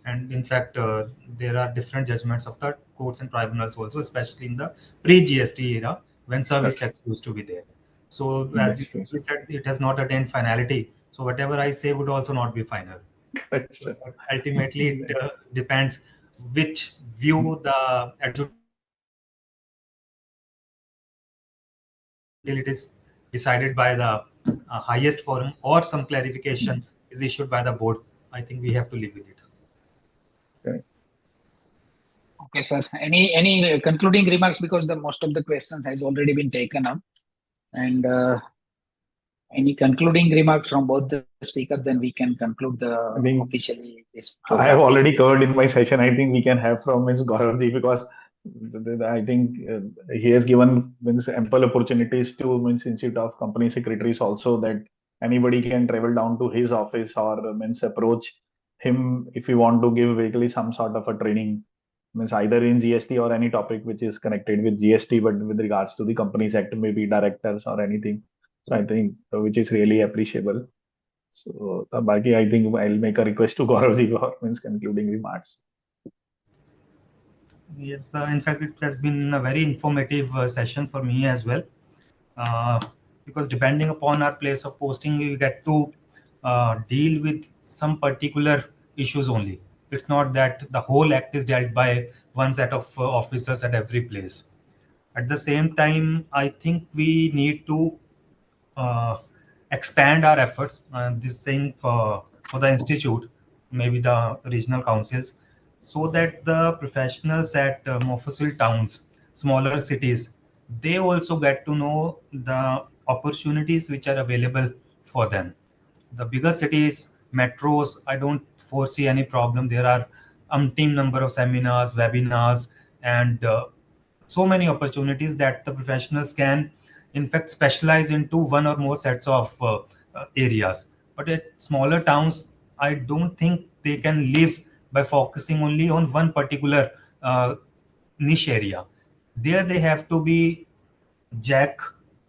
And in fact, there are different judgments of the courts and tribunals also, especially in the pre-GST era when service tax used to be there. So as That's true. we said, it has not attained finality. So whatever I say would also not be final. Ultimately, it depends which view the until it is decided by the highest forum or some clarification is issued by the board. I think we have to live with it. Okay, sir. Any concluding remarks, because the most of the questions has already been taken up, and any concluding remarks from both the speakers, then we can conclude the officially this program. I have already covered in my session. I think we can have from Ms. Gauravji because I think he has given means ample opportunities to means Institute of Company Secretaries also that anybody can travel down to his office or means approach him if you want to give basically some sort of a training means either in GST or any topic which is connected with GST, but with regards to the Companies Act, maybe directors or anything. So I think which is really appreciable. So Baki, I think I'll make a request to Gauravji for means concluding remarks. Yes, in fact, it has been a very informative session for me as well. Because depending upon our place of posting, we get to deal with some particular issues only. It's not that the whole act is dealt by one set of officers at every place. At the same time, I think we need to expand our efforts. This thing for the institute, maybe the regional councils, so that the professionals at Mofussil towns, smaller cities, they also get to know the opportunities which are available for them. The bigger cities, metros, I don't foresee any problem. There are umpteen number of seminars, webinars, and so many opportunities that the professionals can in fact specialize into one or more sets of areas. But at smaller towns, I don't think they can live by focusing only on one particular niche area. There they have to be jack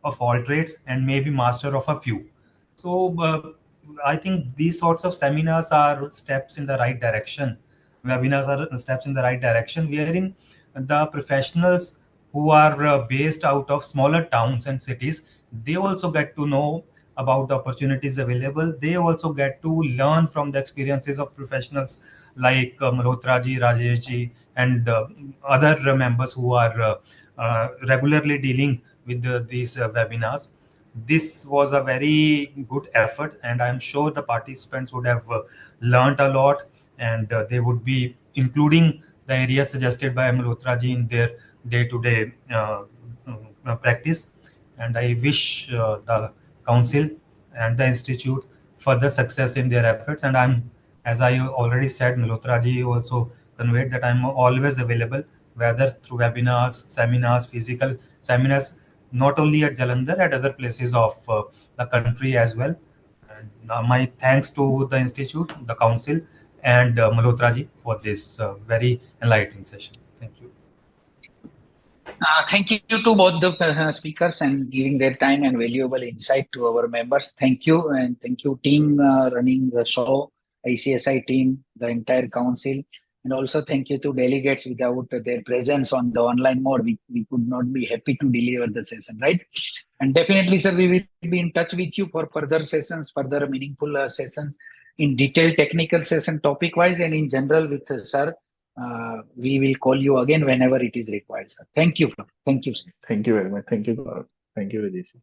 of all trades and maybe master of a few. So I think these sorts of seminars are steps in the right direction. Webinars are steps in the right direction, wherein the professionals who are based out of smaller towns and cities, they also get to know about the opportunities available. They also get to learn from the experiences of professionals like Malhotra ji, Rajesh ji, and other members who are regularly dealing with these webinars. This was a very good effort, and I'm sure the participants would have learned a lot, and they would be including the areas suggested by Malhotra ji in their day-to-day practice. And I wish the council and the institute further success in their efforts. And I'm, as I already said, Malhotra ji also conveyed that I'm always available, whether through webinars, seminars, physical seminars, not only at Jalandhar, at other places of the country as well. And my thanks to the institute, the council, and Malhotra ji for this very enlightening session. Thank you. Thank you to both the speakers and giving their time and valuable insight to our members. Thank you, and thank you team running the show, ICSI team, the entire council, and also thank you to delegates. Without their presence on the online mode, we could not be happy to deliver the session, right? And definitely, sir, we will be in touch with you for further sessions, further meaningful sessions in detailed technical session topic wise and in general with sir. We will call you again whenever it is required, sir. Thank you. Thank you, sir. Thank you very much. Thank you, Gaurav. Thank you, Rajesh.